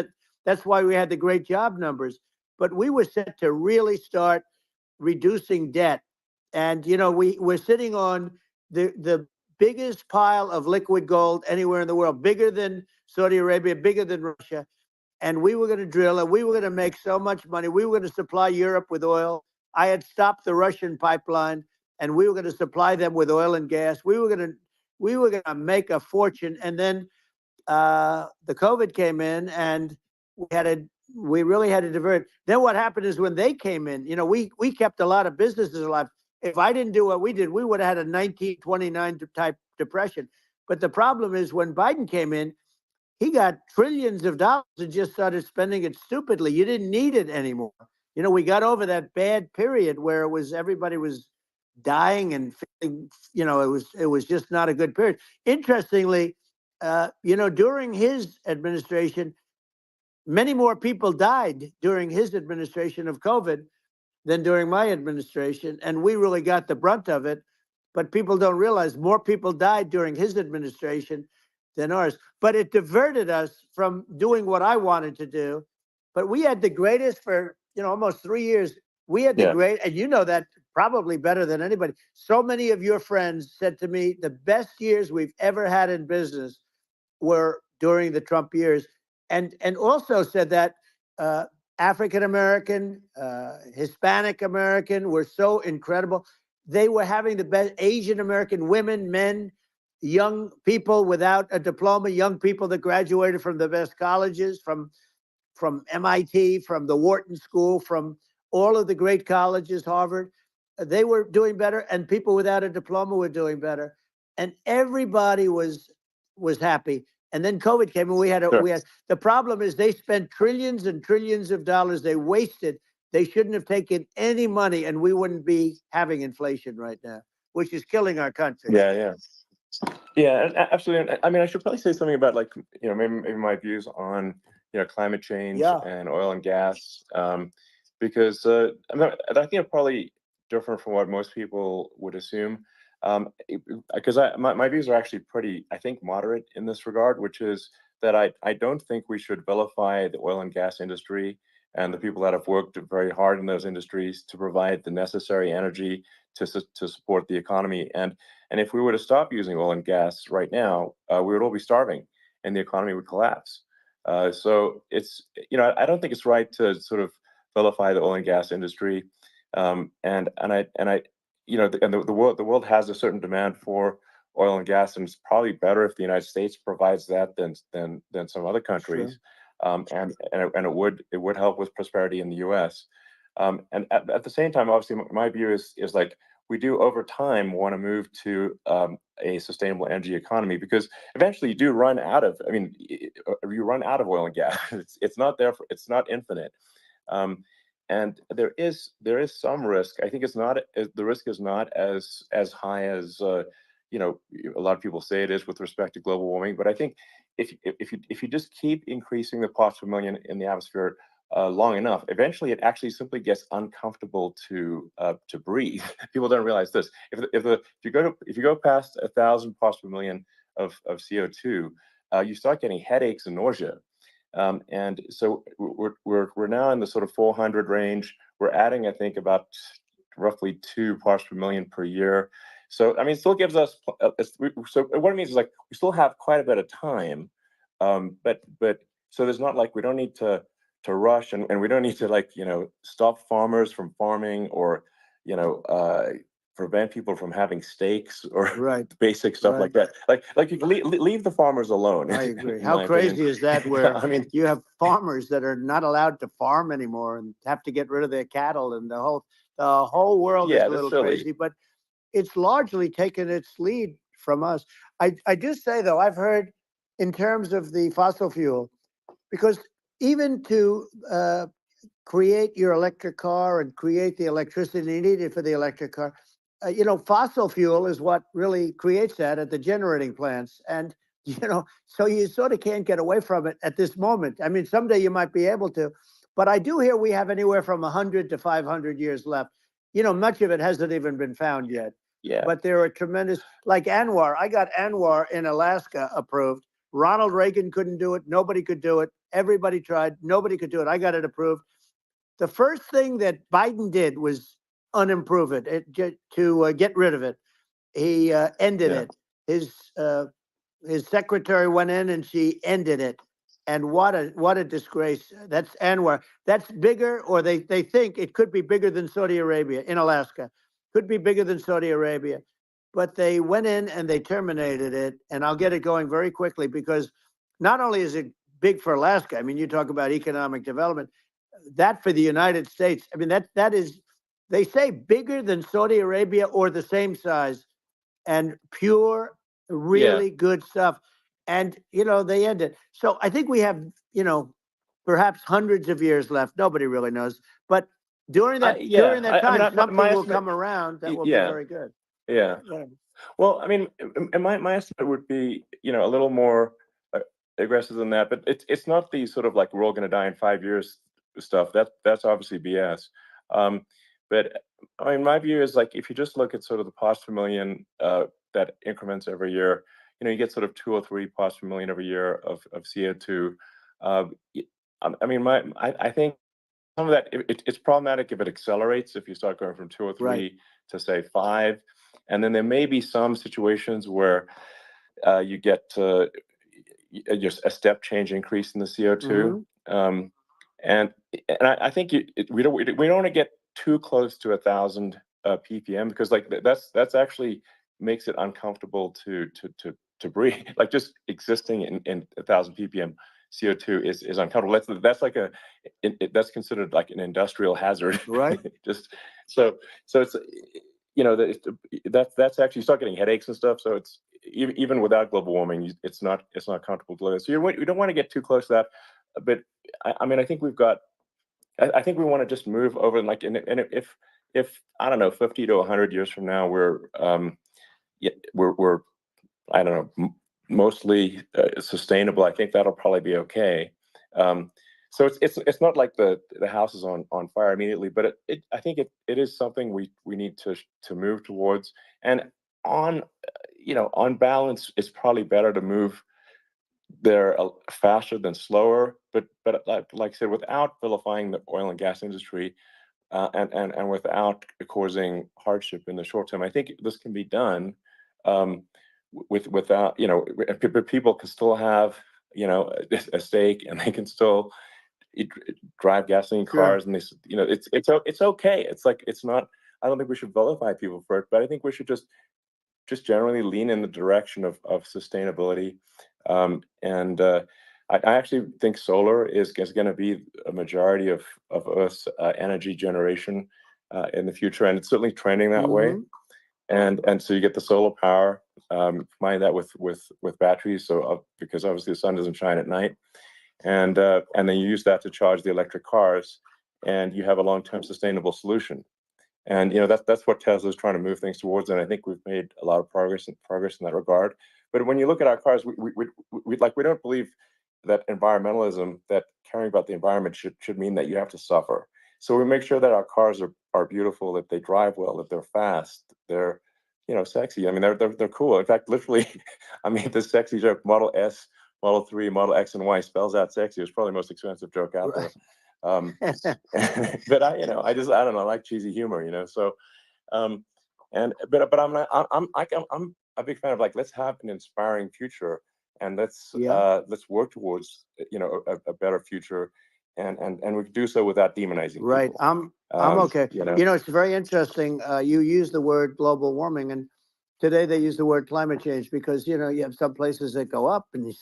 that's why we had the great job numbers. But we were set to really start reducing debt. And, you know, we're sitting on the biggest pile of liquid gold anywhere in the world, bigger than Saudi Arabia, bigger than Russia. And we were going to drill, and we were going to make so much money. We were going to supply Europe with oil. I had stopped the Russian pipeline, and we were going to supply them with oil and gas. We were going to make a fortune. And then the COVID came in, and we really had to divert. Then what happened is when they came in, you know, we kept a lot of businesses alive. If I didn't do what we did, we would have had a 1929 type depression. But the problem is when Biden came in, he got trillions of dollars and just started spending it stupidly. You didn't need it anymore. we got over that bad period where everybody was dying and feeling, it was just not a good period. Interestingly, during his administration, many more people died during his administration of COVID than during my administration, and we really got the brunt of it. But people don't realize more people died during his administration than ours. But it diverted us from doing what I wanted to do. But we had the greatest for almost 3 years. We had the great, and you know that probably better than anybody. So many of your friends said to me, the best years we've ever had in business were during the Trump years, and also said that African American, Hispanic American were so incredible. They were having the best. Asian American women, men, young people without a diploma, young people that graduated from the best colleges, from MIT, from the Wharton School, from all of the great colleges, Harvard. They were doing better, and people without a diploma were doing better, and everybody was happy. And then COVID came, and we had the problem is they spent trillions and trillions of dollars. They wasted. They shouldn't have taken any money, and we wouldn't be having inflation right now, which is killing our country. Yeah, absolutely. I mean, I should probably say something about maybe my views on climate change and oil and gas, because I think I'm probably different from what most people would assume. Because my views are actually pretty, I think, moderate in this regard, which is that I don't think we should vilify the oil and gas industry and the people that have worked very hard in those industries to provide the necessary energy to support the economy. And if we were to stop using oil and gas right now, we would all be starving, and the economy would collapse. So it's I don't think it's right to sort of vilify the oil and gas industry, and the world has a certain demand for oil and gas, and it's probably better if the United States provides that than some other countries. Sure. And it would help with prosperity in the U.S. And at the same time, obviously, my view is like we do over time want to move to a sustainable energy economy, because eventually you do run out of. I mean, you run out of oil and gas. It's not there. It's not infinite. And there is some risk. I think the risk is not as high as a lot of people say it is with respect to global warming. But I think if you just keep increasing the parts per million in the atmosphere long enough, eventually it actually simply gets uncomfortable to breathe. People don't realize this. If you go past 1,000 parts per million of CO2, you start getting headaches and nausea. And so we're now in the sort of 400 range. We're adding, I think, about roughly 2 parts per million per year. So I mean, it still gives us. So what it means is like we still have quite a bit of time, but so there's not like we don't need to rush, and we don't need to stop farmers from farming, or prevent people from having steaks, or basic stuff like that. Like you can leave the farmers alone. I agree. How crazy is that? Where I mean, you have farmers that are not allowed to farm anymore and have to get rid of their cattle, and the whole world is a little crazy. But it's largely taken its lead from us. I do say though, I've heard in terms of the fossil fuel, because even to create your electric car and create the electricity needed for the electric car, fossil fuel is what really creates that at the generating plants. And, so you sort of can't get away from it at this moment. I mean, someday you might be able to, but I do hear we have anywhere from 100 to 500 years left. Much of it hasn't even been found yet. Yeah. But there are tremendous, like Anwar. I got Anwar in Alaska approved. Ronald Reagan couldn't do it. Nobody could do it. Everybody tried. Nobody could do it. I got it approved. The first thing that Biden did was unimprove it, to get rid of it. He ended it. His secretary went in and she ended it. And what a disgrace. That's Anwar. That's bigger, or they think it could be bigger than Saudi Arabia in Alaska. Could be bigger than Saudi Arabia. But they went in and they terminated it. And I'll get it going very quickly, because not only is it big for Alaska, I mean, you talk about economic development, that for the United States, I mean, that is, they say bigger than Saudi Arabia or the same size, and pure, really good stuff. And, they end it. So I think we have, perhaps hundreds of years left. Nobody really knows. But during that time, something will estimate, come around that will be yeah, very good. yeah. Yeah. Well, I mean, and my estimate would be, a little more aggressive than that, but it's not the sort of like we're all going to die in 5 years stuff. That's obviously BS. But I mean, my view is like if you just look at sort of the parts per million that increments every year, you get sort of 2 or 3 parts per million every year of CO2. I mean, I think some of that it's problematic if it accelerates, if you start going from 2 or 3 Right. to say 5, and then there may be some situations where you get just a step change increase in the CO2. And I think we don't want to get too close to 1,000 ppm, because like that's actually makes it uncomfortable to breathe. Like just existing in 1,000 ppm CO2 is uncomfortable. That's like that's considered like an industrial hazard. Right. Just so it's that's actually, you start getting headaches and stuff. So it's even without global warming, it's not comfortable to live. So you don't want to get too close to that. But I mean, I think I think we want to just move over, and like, and if I don't know, 50 to 100 years from now, we're I don't know, mostly sustainable, I think that'll probably be okay. So it's not like the house is on fire immediately, but I think it is something we need to move towards. And on on balance, it's probably better to move there faster than slower. But like I said, without vilifying the oil and gas industry, and without causing hardship in the short term, I think this can be done. Without people can still have a stake, and they can still drive gasoline cars, and it's okay. It's like, it's not, I don't think we should vilify people for it, but I think we should just generally lean in the direction of sustainability. And I actually think solar is going to be a majority of Earth's energy generation in the future, and it's certainly trending that way. And so you get the solar power, combine that with batteries, so because obviously the sun doesn't shine at night, and then you use that to charge the electric cars, and you have a long-term sustainable solution. And that's what Tesla's trying to move things towards, and I think we've made a lot of progress in that regard. But when you look at our cars, we don't believe that environmentalism, that caring about the environment should mean that you have to suffer. So we make sure that our cars are beautiful, that they drive well, that they're fast, they're sexy. I mean, they're cool. In fact, literally, I mean, this sexy joke, Model S, Model 3, Model X, and Y spells out sexy. It's probably the most expensive joke out there. But I don't know, I like cheesy humor, so but I'm a big fan of, like, let's have an inspiring future, and let's work towards a better future, and we can do so without demonizing people. Right. I'm okay. It's very interesting. You use the word global warming, and today they use the word climate change because you have some places that go up, and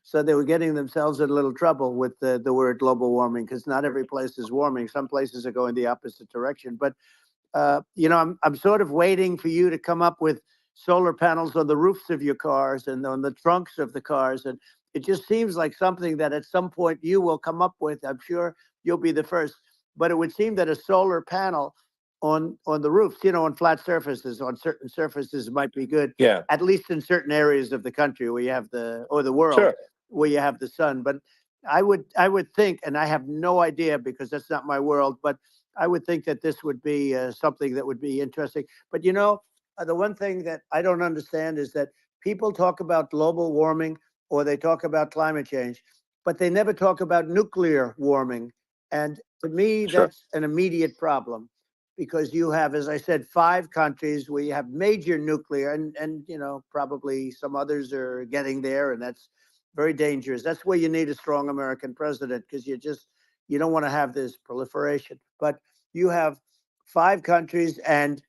so they were getting themselves in a little trouble with the word global warming, because not every place is warming. Some places are going the opposite direction. But I'm sort of waiting for you to come up with solar panels on the roofs of your cars and on the trunks of the cars, and it just seems like something that at some point you will come up with. I'm sure you'll be the first. But it would seem that a solar panel on the roofs, on flat surfaces, on certain surfaces, might be good. Yeah. At least in certain areas of the country where you have the world, Sure, where you have the sun. But I would think, and I have no idea because that's not my world, but I would think that this would be something that would be interesting. But the one thing that I don't understand is that people talk about global warming or they talk about climate change, but they never talk about nuclear warming. And to me, that's an immediate problem, because you have, as I said, 5 countries where you have major nuclear, and probably some others are getting there, and that's very dangerous. That's where you need a strong American president, because you don't want to have this proliferation. But you have 5 countries and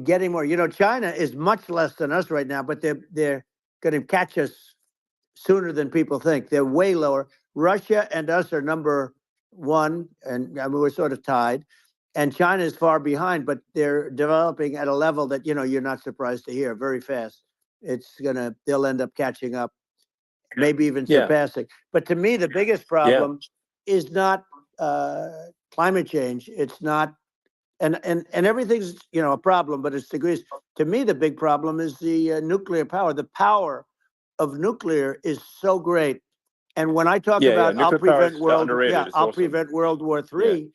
getting more. China is much less than us right now, but they're going to catch us sooner than people think. They're way lower. Russia and us are number 1, and I mean, we're sort of tied. And China is far behind, but they're developing at a level that you're not surprised to hear, very fast. They'll end up catching up, maybe even surpassing. But to me, the biggest problem is not climate change. It's not and everything's a problem, but it's degrees. To me, the big problem is the nuclear power. The power of nuclear is so great. And when I talk about I'll prevent underrated. It's I'll awesome. prevent World War III,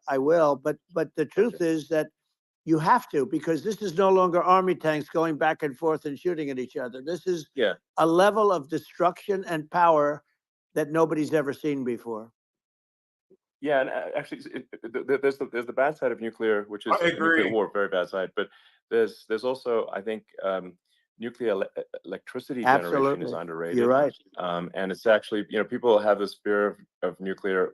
I will. But the truth is that you have to, because this is no longer army tanks going back and forth and shooting at each other. This is a level of destruction and power that nobody's ever seen before. Yeah, and actually, there's the bad side of nuclear, which is nuclear war, very bad side. But there's also, I think, nuclear electricity generation is underrated. You're right. And it's actually, people have this fear of nuclear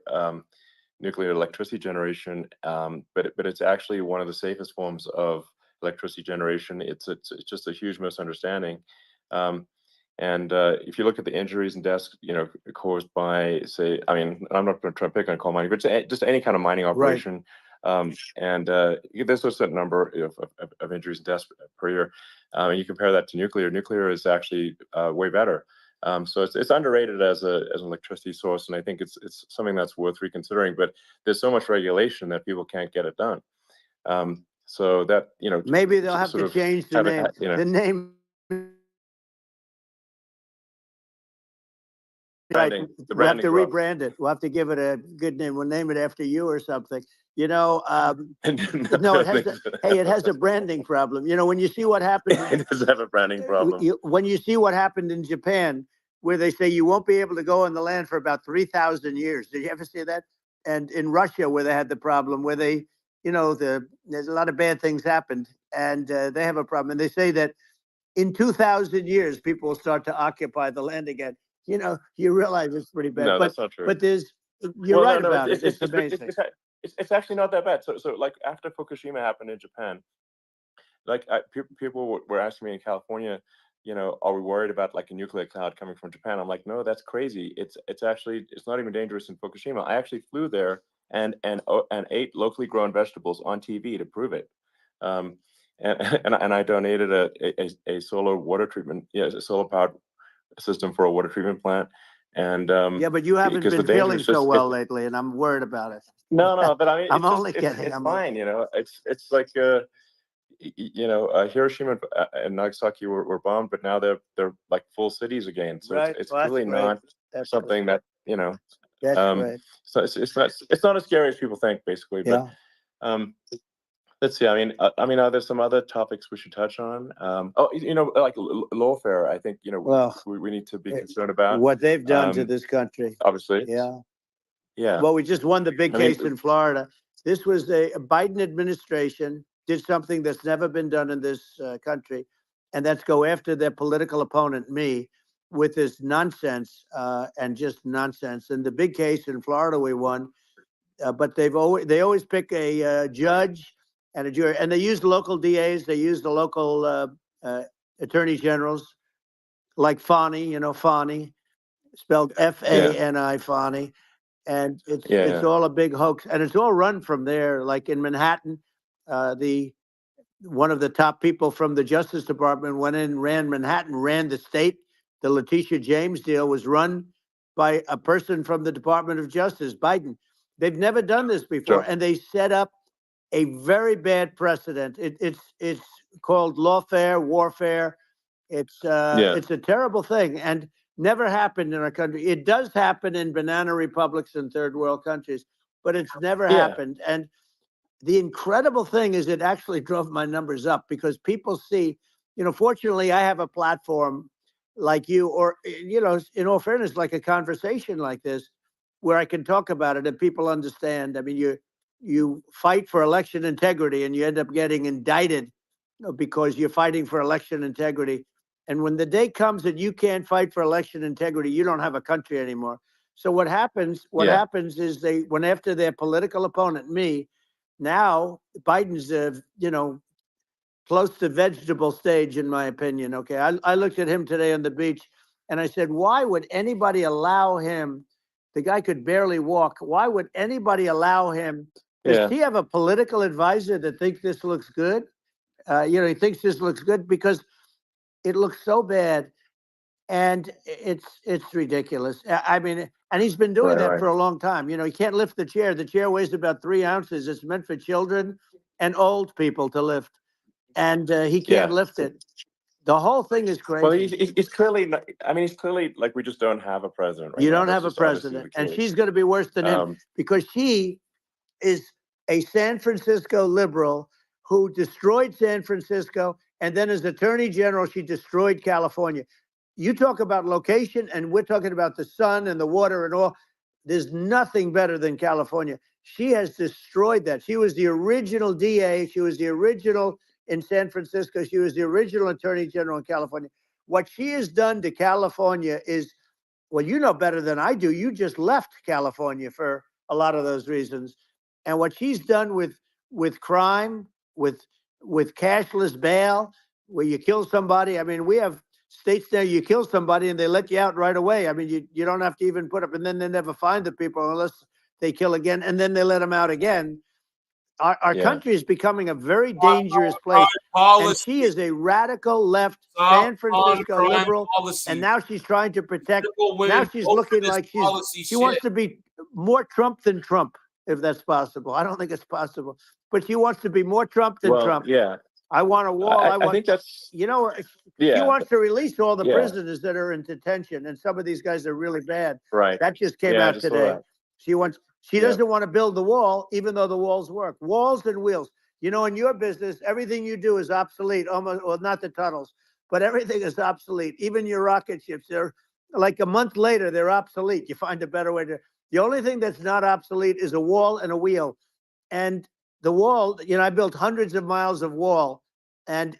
electricity generation, but it's actually one of the safest forms of electricity generation. It's just a huge misunderstanding. And if you look at the injuries and deaths, caused by, say, I mean, I'm not going to try to pick on coal mining, but just any kind of mining operation. And there's a certain number of injuries and deaths per year. And you compare that to nuclear. Nuclear is actually way better. So it's underrated as an electricity source, and I think it's something that's worth reconsidering. But there's so much regulation that people can't get it done. So that maybe they'll have to change the name. The name. Branding, we'll have to rebrand it. We'll have to give it a good name. We'll name it after you or something. No, it has a branding problem. When you see what happened, it does have a branding problem. When you see what happened in Japan, where they say you won't be able to go on the land for about 3,000 years. Did you ever see that? And in Russia, where they had the problem, where they, there's a lot of bad things happened, and they have a problem. And they say that in 2,000 years, people will start to occupy the land again. You realize it's pretty bad. No, that's not true. But you're right about it. It's amazing. It's actually not that bad. So like after Fukushima happened in Japan, like people were asking me in California, are we worried about like a nuclear cloud coming from Japan? I'm like, no, that's crazy. It's not even dangerous in Fukushima. I actually flew there and ate locally grown vegetables on TV to prove it. And I donated a solar water treatment, a solar powered system for a water treatment plant. And but you haven't been feeling so well lately, and I'm worried about it. No, but I mean, I'm only kidding. It's fine, It's like Hiroshima and Nagasaki were bombed, but now they're like full cities again. So it's really not something that That's right. So it's not as scary as people think, basically. But let's see. I mean, are there some other topics we should touch on? Like lawfare. I think we need to be concerned about what they've done to this country. Obviously, yeah. Well, we just won the big case in Florida. This was a Biden administration did something that's never been done in this country, and that's go after their political opponent, me, with this nonsense and just nonsense. And the big case in Florida we won, but they always pick a judge and a jury, and they use local DAs. They use the local attorney generals, like Fani, Fani, spelled Fani, Fani, and it's all a big hoax, and it's all run from there. Like in Manhattan, one of the top people from the Justice Department went in, ran Manhattan, ran the state. The Letitia James deal was run by a person from the Department of Justice, Biden. They've never done this before, and they set up a very bad precedent. It's called lawfare, warfare. It's a terrible thing, and never happened in our country. It does happen in banana republics and third world countries, but it's never happened. And the incredible thing is it actually drove my numbers up, because people see, fortunately I have a platform like you, or, in all fairness, like a conversation like this, where I can talk about it and people understand. I mean, you fight for election integrity and you end up getting indicted because you're fighting for election integrity. And when the day comes that you can't fight for election integrity, you don't have a country anymore. So what happens is they went after their political opponent, me. Now Biden's, close to vegetable stage, in my opinion. Okay, I looked at him today on the beach, and I said, why would anybody allow him? The guy could barely walk. Why would anybody allow him? Does he have a political advisor that thinks this looks good? He thinks this looks good because it looks so bad, and it's ridiculous. I mean, And he's been doing Right, that right. for a long time. You know, he can't lift the chair. The chair weighs about 3 ounces. It's meant for children and old people to lift. And he can't lift it. The whole thing is crazy. Well, he's clearly not, I mean, he's clearly like, we just don't have a president right You now. don't That's have a just obviously president. the And case. she's going to be worse than him because she is a San Francisco liberal who destroyed San Francisco. And then as Attorney General, she destroyed California. You talk about location, and we're talking about the sun and the water and all. There's nothing better than California. She has destroyed that. She was the original DA. She was the original in San Francisco. She was the original Attorney General in California. What she has done to California is, well, you know better than I do. You just left California for a lot of those reasons. And what she's done with crime, with cashless bail, where you kill somebody. I mean, we have states there you kill somebody and they let you out right away. I mean, you don't have to even put up, and then they never find the people unless they kill again, and then they let them out again. Our country is becoming a very dangerous place. And she is a radical left San Francisco liberal. And now she's trying to protect. Now she's looking like she wants to be more Trump than Trump, if that's possible. I don't think it's possible. But she wants to be more Trump than Trump. Yeah. I want a wall. I think that's, you know, she wants to release all the prisoners that are in detention. And some of these guys are really bad. right. That just came out today. She doesn't want to build the wall, even though the walls work. Walls and wheels. You know, in your business, everything you do is obsolete, almost, well, not the tunnels, but everything is obsolete. Even your rocket ships, they're like a month later, they're obsolete. You find a better way to. The only thing that's not obsolete is a wall and a wheel. And the wall, you know, I built hundreds of miles of wall, and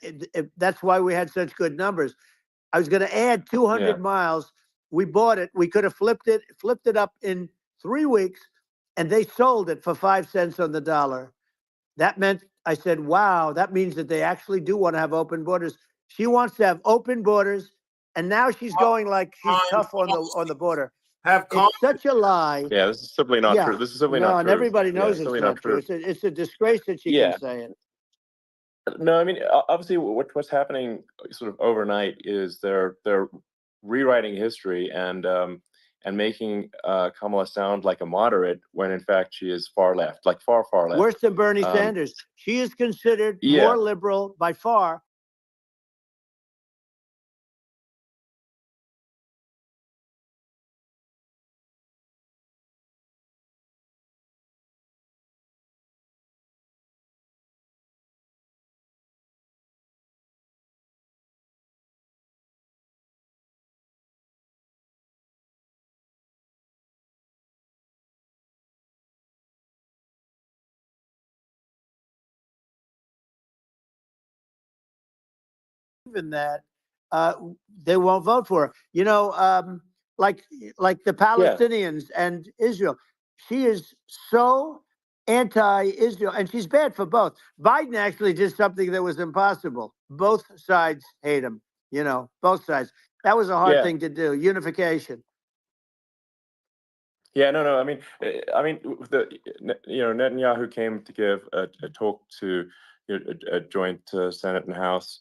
that's why we had such good numbers. I was going to add 200 miles. We bought it. We could have flipped it up in 3 weeks, and they sold it for 5 cents on the dollar. That meant, I said, wow, that means that they actually do want to have open borders. She wants to have open borders, and now she's going like she's tough on the border. It's such a lie. Yeah, this is simply not true. This is simply not true. And everybody knows it's not true. It's a disgrace that she can say it. No, I mean, obviously, what's happening sort of overnight is they're rewriting history and making Kamala sound like a moderate when in fact she is far left, like far left. Worse than Bernie Sanders. She is considered more liberal by far. Even that, they won't vote for her. You know, like the Palestinians and Israel. She is so anti-Israel, and she's bad for both. Biden actually did something that was impossible. Both sides hate him. You know, both sides. That was a hard thing to do. Unification. Yeah, no. I mean, Netanyahu came to give a talk to a joint Senate and House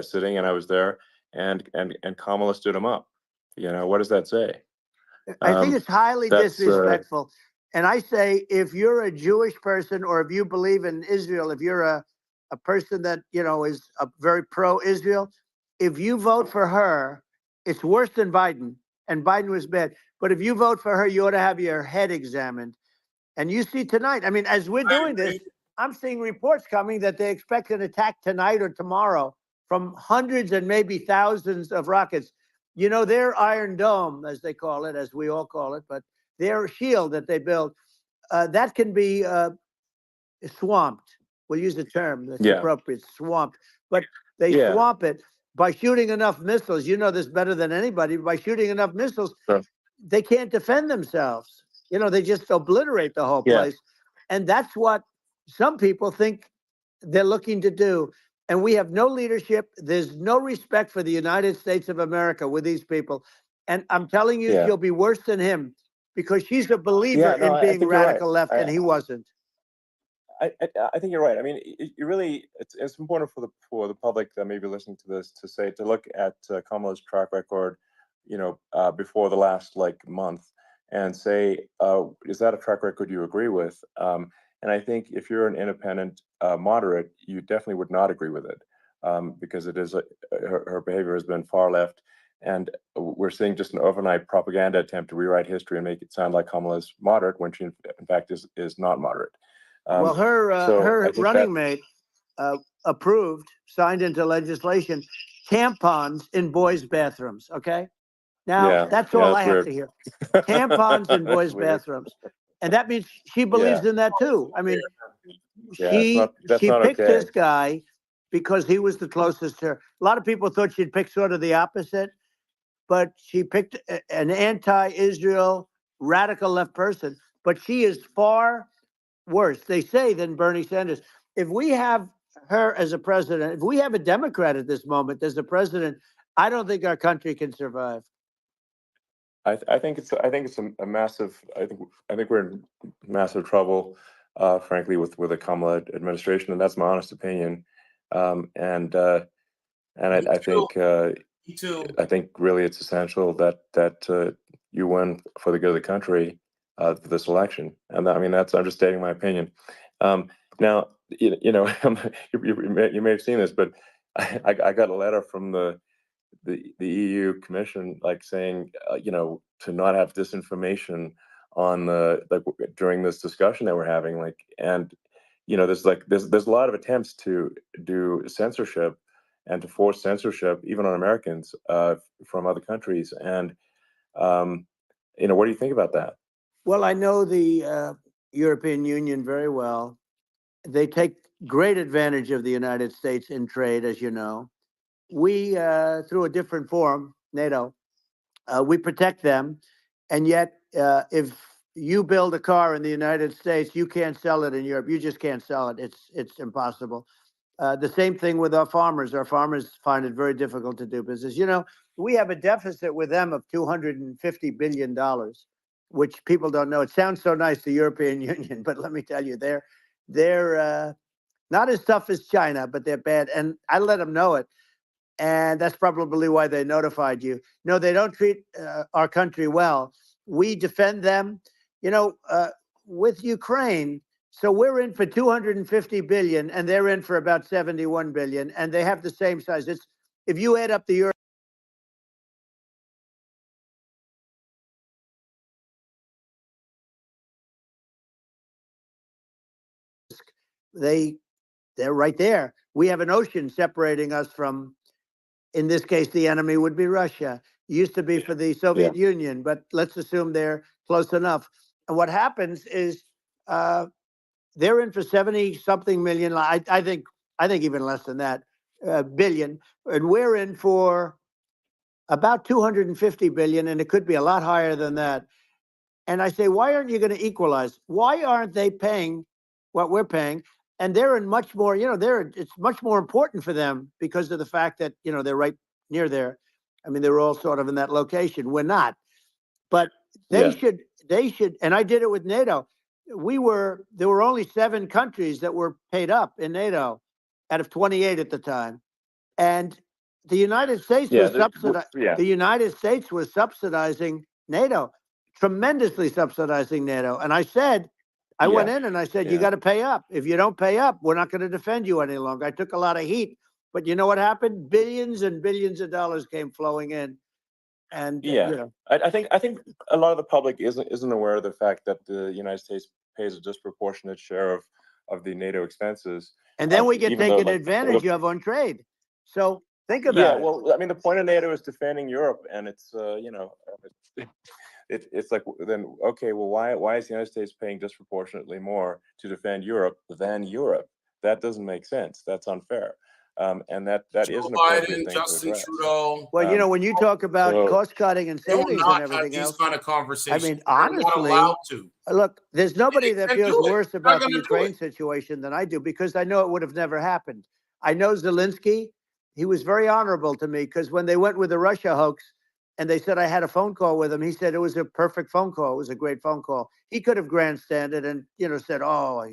sitting, and I was there, and Kamala stood him up. You know, what does that say? I think it's highly disrespectful. And I say, if you're a Jewish person, or if you believe in Israel, if you're a person that, you know, is a very pro-Israel, if you vote for her, it's worse than Biden. And Biden was bad. But if you vote for her, you ought to have your head examined. And you see tonight, I mean, as we're doing this, I'm seeing reports coming that they expect an attack tonight or tomorrow from hundreds and maybe thousands of rockets. You know, their Iron Dome, as they call it, as we all call it, but their shield that they build, that can be swamped. We'll use the term that's appropriate, swamped. But they swamp it by shooting enough missiles. You know this better than anybody. By shooting enough missiles, they can't defend themselves. You know, they just obliterate the whole place. And that's what some people think they're looking to do. And we have no leadership. There's no respect for the United States of America with these people. And I'm telling you, she'll be worse than him, because she's a believer in being radical left, and he wasn't. I think you're right. I mean, it's important for the public that may be listening to this to look at Kamala's track record, you know, before the last month, and say, is that a track record you agree with? And I think if you're an independent moderate, you definitely would not agree with it, because it is her behavior has been far left, and we're seeing just an overnight propaganda attempt to rewrite history and make it sound like Kamala is moderate when she in fact is not moderate. Well, so her I think running mate approved, signed into legislation, tampons in boys' bathrooms. Okay, now Yeah, that's all that's I have weird. to hear. Tampons in That's boys' weird. bathrooms, and that means she Yeah, believes in that too. I mean, yeah, that's she not picked okay. this guy because he was the closest to her. A lot of people thought she'd pick sort of the opposite, but she picked an anti-Israel radical left person. But she is far worse, they say, than Bernie Sanders. If we have her as a president, if we have a Democrat at this moment as the president, I don't think our country can survive. I think it's a massive. I think we're in massive trouble, frankly, with the Kamala administration, and that's my honest opinion. And I think Me too. I think really it's essential that you win for the good of the country for this election, and I mean I'm just stating my opinion. Now you you may have seen this, but I got a letter from the EU Commission, like saying, to not have disinformation on during this discussion that we're having, and there's a lot of attempts to do censorship and to force censorship even on Americans from other countries, and what do you think about that? Well, I know the European Union very well. They take great advantage of the United States in trade, as you know. We, through a different forum, NATO, we protect them. And yet, if you build a car in the United States, you can't sell it in Europe. You just can't sell it. It's impossible. The same thing with our farmers. Our farmers find it very difficult to do business. We have a deficit with them of $250 billion, which people don't know. It sounds so nice, the European Union, but let me tell you, they're not as tough as China, but they're bad. And I let them know it. And that's probably why they notified you. No, they don't treat our country well. We defend them, with Ukraine. So we're in for 250 billion, and they're in for about 71 billion, and they have the same size. If you add up the Euro, they're right there. We have an ocean separating us from, in this case, the enemy would be Russia. It used to be for the Soviet Union, but let's assume they're close enough. And what happens is they're in for 70 something million. I think even less than that, billion, and we're in for about 250 billion, and it could be a lot higher than that. And I say, why aren't you going to equalize? Why aren't they paying what we're paying? And they're in much more, it's much more important for them because of the fact that, they're right near there. I mean, they're all sort of in that location. We're not, but they should. And I did it with NATO. There were only 7 countries that were paid up in NATO out of 28 at the time. And the United States was the United States was subsidizing NATO, tremendously subsidizing NATO. And I said, I went in and I said, you got to pay up. If you don't pay up, we're not going to defend you any longer. I took a lot of heat, but you know what happened? Billions and billions of dollars came flowing in. And I think a lot of the public isn't aware of the fact that the United States pays a disproportionate share of the NATO expenses, and then we get taken advantage of on trade. So think about it. Yeah, well, I mean, the point of NATO is defending Europe, and it's it's like, then okay, well, why is the United States paying disproportionately more to defend Europe than Europe? That doesn't make sense. That's unfair. And that is an appropriate thing Justin to address. Trudeau. Well, when you talk about cost cutting and savings and everything else, kind of conversations. I mean, honestly, look, there's nobody that feels worse about the Ukraine situation than I do, because I know it would have never happened. I know Zelensky. He was very honorable to me, because when they went with the Russia hoax and they said I had a phone call with him, he said it was a perfect phone call. It was a great phone call. He could have grandstanded and, said, oh,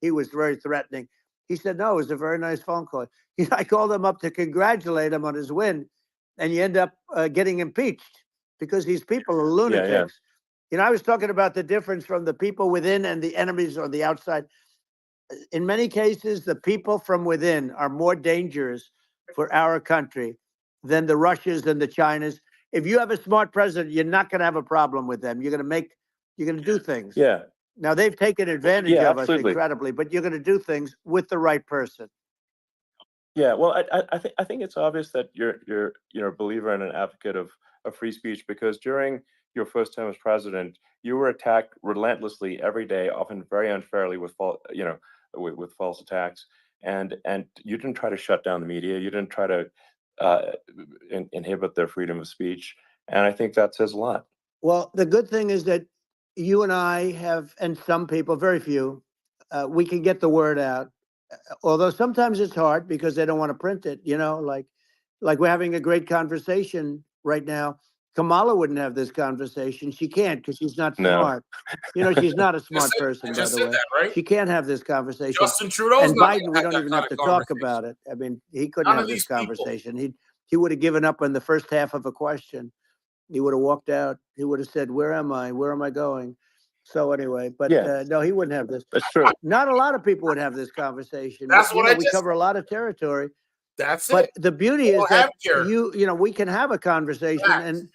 he was very threatening. He said, no, it was a very nice phone call. I called him up to congratulate him on his win, and you end up getting impeached because these people are lunatics. You know, I was talking about the difference from the people within and the enemies on the outside. In many cases, the people from within are more dangerous for our country than the Russias and the Chinas. If you have a smart president, you're not going to have a problem with them. You're going to do things. Yeah. Now, they've taken advantage Yeah, of us absolutely. incredibly, but you're going to do things with the right person. Yeah, well, I think it's obvious that you're a believer and an advocate of free speech, because during your first term as president, you were attacked relentlessly every day, often very unfairly with with false attacks, and you didn't try to shut down the media. You didn't try to inhibit their freedom of speech, and I think that says a lot. Well, the good thing is that you and I have, and some people, very few, we can get the word out. Although sometimes it's hard because they don't want to print it, you know, like we're having a great conversation right now. Kamala wouldn't have this conversation. She can't because she's not No. smart. You know, she's not a smart I person, by just the said way. that, right? She can't have this conversation. Justin Trudeau's And not Biden, gonna we have don't that even kind have to of talk conversation. about it. I mean, he couldn't None have of this these people. conversation. He would have given up on the first half of a question. He would have walked out. He would have said, "Where am I? Where am I going?" So anyway, but Yeah. no, he wouldn't have this. That's true. Not a lot of people would have this conversation. That's But, what I we just cover a lot of territory. That's But it. the beauty is We'll that have here. we can have a conversation, Facts. and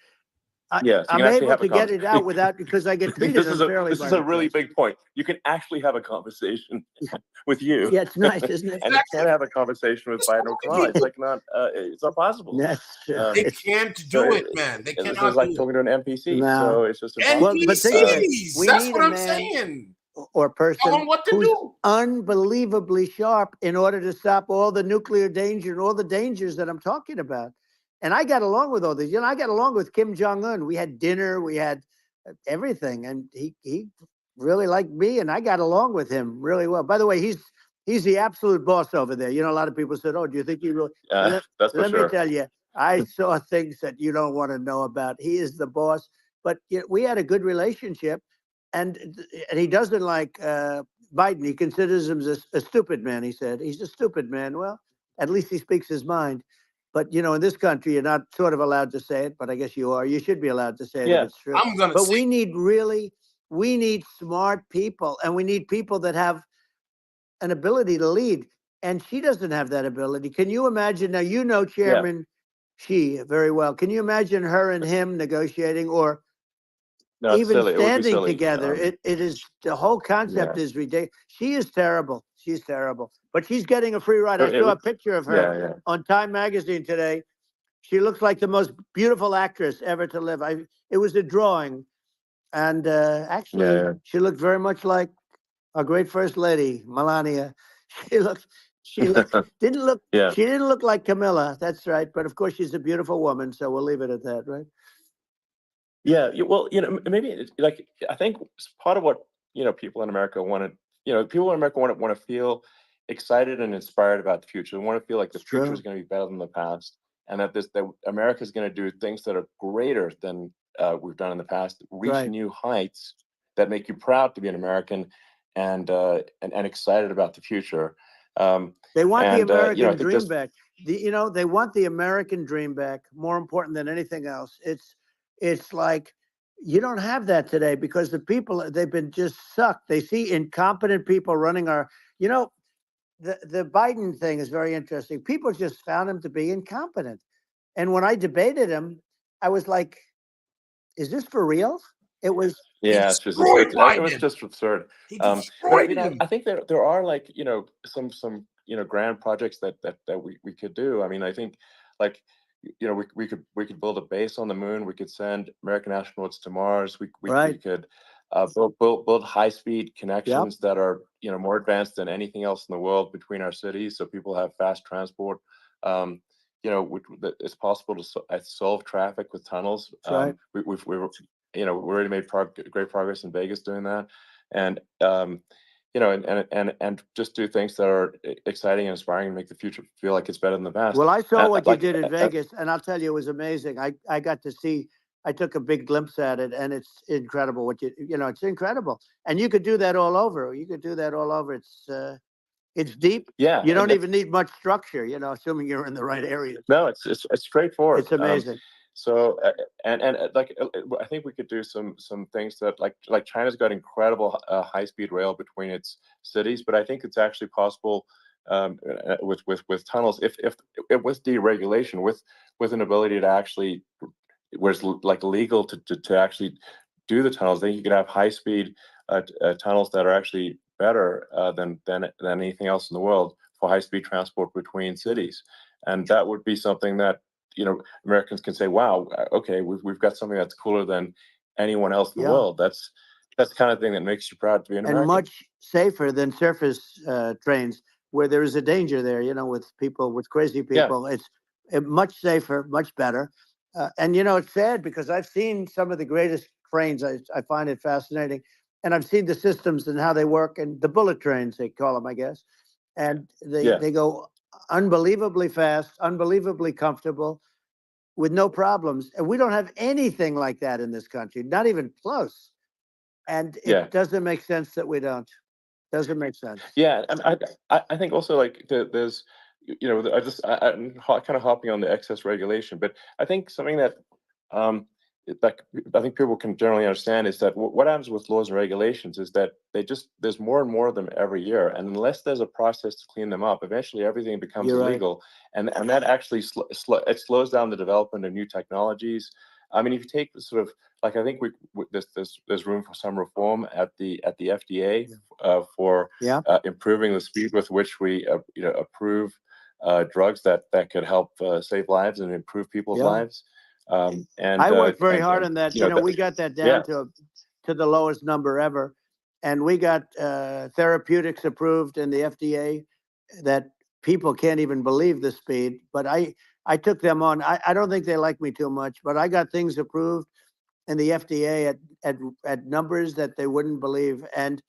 Yes, you I'm can actually able have a to get it conversation. out without, because I get treated This is unfairly this by is the a really press. big point. You can actually have a conversation with you. Yeah, it's nice, isn't it? And you can't have a conversation with Biden or Kamala. It's like it's not possible. That's They can't do it, man. They It's cannot like do it. talking to an NPC. No. So it's just impossible. Well, but think of it. NPCs. We That's need what a I'm man saying. or person Tell them what to who's do. unbelievably sharp in order to stop all the nuclear danger and all the dangers that I'm talking about. And I got along with all these. You know, I got along with Kim Jong-un. We had dinner, we had everything, and he really liked me, and I got along with him really well. By the way, he's the absolute boss over there. You know, a lot of people said, "Oh, do you think he really?" That's for Let sure. me tell you, I saw things that you don't want to know about. He is the boss. But we had a good relationship, and he doesn't like Biden. He considers him a stupid man. He said he's a stupid man. Well, at least he speaks his mind. But you know, in this country, you're not sort of allowed to say it. But I guess you are. You should be allowed to say it if it's true. I'm gonna But say we need smart people, and we need people that have an ability to lead. And she doesn't have that ability. Can you imagine? Now, you know Chairman Xi very well. Can you imagine her and him negotiating, or No, it's even silly. It would be standing silly. together? It is, the whole concept is ridiculous. She is terrible. She's terrible. But she's getting a free ride. I saw a picture of her on Time Magazine today. She looks like the most beautiful actress ever to live. It was a drawing. And actually, she looked very much like our great first lady, Melania. She didn't look like Camilla. That's right. But of course, she's a beautiful woman. So we'll leave it at that, right? Yeah. Well, maybe like, I think part of what, people in America want to, people in America want to feel excited and inspired about the future. They want to feel like the future is going to be better than the past, and that America is going to do things that are greater than we've done in the past, reach new heights that make you proud to be an American, and excited about the future. They want the American dream back. They want the American dream back. More important than anything else. It's like, you don't have that today because the people, they've been just sucked. They see incompetent people running our. The Biden thing is very interesting. People just found him to be incompetent, and when I debated him, I was like, "Is this for real?" It was. Yeah, it was just absurd. But I mean, I think there are, like, some grand projects that we could do. I mean, I think, like, we could build a base on the moon. We could send American astronauts to Mars. We could build high-speed connections that are more advanced than anything else in the world between our cities, so people have fast transport. It's possible to solve traffic with tunnels. We've we already made great progress in Vegas doing that, and and just do things that are exciting and inspiring and make the future feel like it's better than the past. Well, I saw what you did in Vegas, and I'll tell you, it was amazing. I got to see. I took a big glimpse at it, and it's incredible. It's incredible, and you could do that all over. You could do that all over. It's deep. Yeah, you don't even need much structure. Assuming you're in the right area. No, it's straightforward. It's amazing. So I think we could do some things that like China's got incredible high-speed rail between its cities, but I think it's actually possible with tunnels if with deregulation, with an ability to actually where it's like legal to actually do the tunnels. Then you could have high-speed tunnels that are actually better than anything else in the world for high-speed transport between cities, and that would be something that Americans can say, "Wow, okay, we've got something that's cooler than anyone else in the Yeah. world." That's the kind of thing that makes you proud to be an And American. much safer than surface trains, where there is a danger there, with people, with crazy people. It's much safer, much better. And it's sad because I've seen some of the greatest trains. I find it fascinating, and I've seen the systems and how they work, and the bullet trains they call them, I guess. And they go unbelievably fast, unbelievably comfortable, with no problems. And we don't have anything like that in this country, not even close. And it doesn't make sense that we don't. Doesn't make sense. Yeah, and I think also like there's I'm kind of hopping on the excess regulation, but I think something that like I think people can generally understand is that what happens with laws and regulations is that there's more and more of them every year, and unless there's a process to clean them up, eventually everything becomes You're right. illegal, and that actually it slows down the development of new technologies. I mean, if you take sort of like I think there's room for some reform at the FDA for improving the speed with which we approve drugs that could help save lives and improve people's lives. And I worked very hard on that. you know, We got that down to the lowest number ever, and we got therapeutics approved in the FDA that people can't even believe the speed. But I took them on. I don't think they like me too much, but I got things approved in the FDA at numbers that they wouldn't believe. And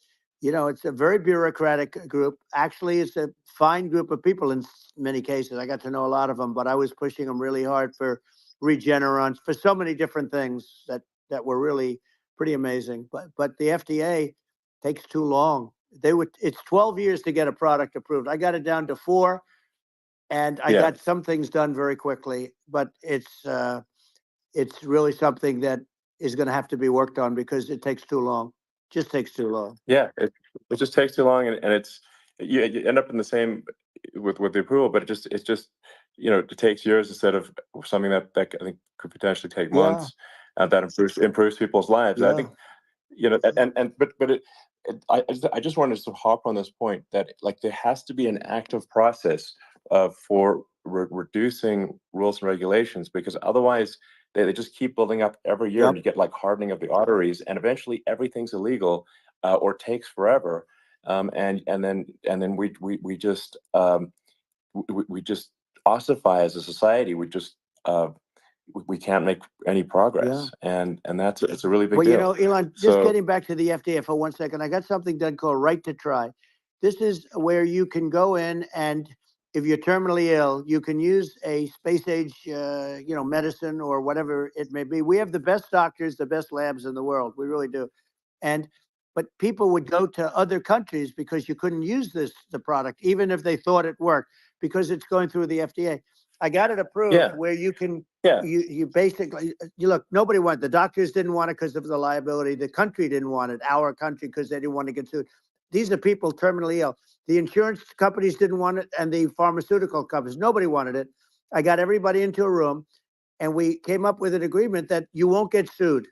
it's a very bureaucratic group. Actually, it's a fine group of people in many cases. I got to know a lot of them, but I was pushing them really hard for Regeneron, for so many different things that were really pretty amazing. But the FDA takes too long. It's 12 years to get a product approved. I got it down to 4, and I got some things done very quickly. But it's really something that is going to have to be worked on because it takes too long. Just takes too long. Yeah, it just takes too long, and it's you end up in the same with the approval, but it's just it takes years instead of something that I think could potentially take months, that improves people's lives. I think I just wanted to hop on this point that like there has to be an active process for reducing rules and regulations, because otherwise they just keep building up every year, and you get like hardening of the arteries, and eventually everything's illegal or takes forever, and then we just ossify as a society. We can't make any progress, and it's a really big deal. Elon, just getting back to the FDA for 1 second, I got something done called Right to Try. This is where you can go in, and if you're terminally ill, you can use a space age, medicine or whatever it may be. We have the best doctors, the best labs in the world. We really do. But people would go to other countries because you couldn't use the product, even if they thought it worked, because it's going through the FDA. I got it approved where you can, you basically, look, nobody wanted, the doctors didn't want it because of the liability. The country didn't want it, our country, because they didn't want to get sued. These are people terminally ill. The insurance companies didn't want it, and the pharmaceutical companies, nobody wanted it. I got everybody into a room, and we came up with an agreement that you won't get sued.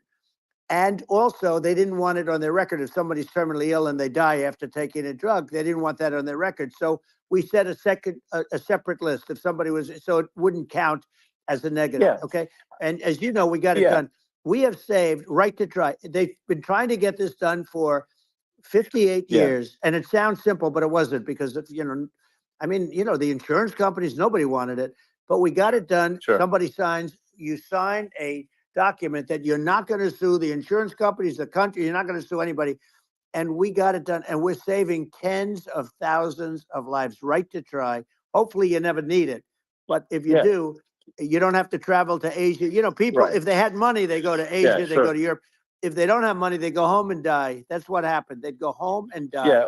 And also, they didn't want it on their record. If somebody's terminally ill and they die after taking a drug, they didn't want that on their record. So we set a separate list if somebody was, so it wouldn't count as a negative. Okay. And as you know, we got it done. We have saved Right to Try. They've been trying to get this done for 58 years. And it sounds simple, but it wasn't, because the insurance companies, nobody wanted it, but we got it done. Somebody you sign a document that you're not going to sue the insurance companies, the country, you're not going to sue anybody. And we got it done. And we're saving tens of thousands of lives. Right to Try. Hopefully you never need it. But if you do, you don't have to travel to Asia. People, if they had money, they go to Asia, they go to Europe. If they don't have money, they go home and die. That's what happened. They'd go home and die.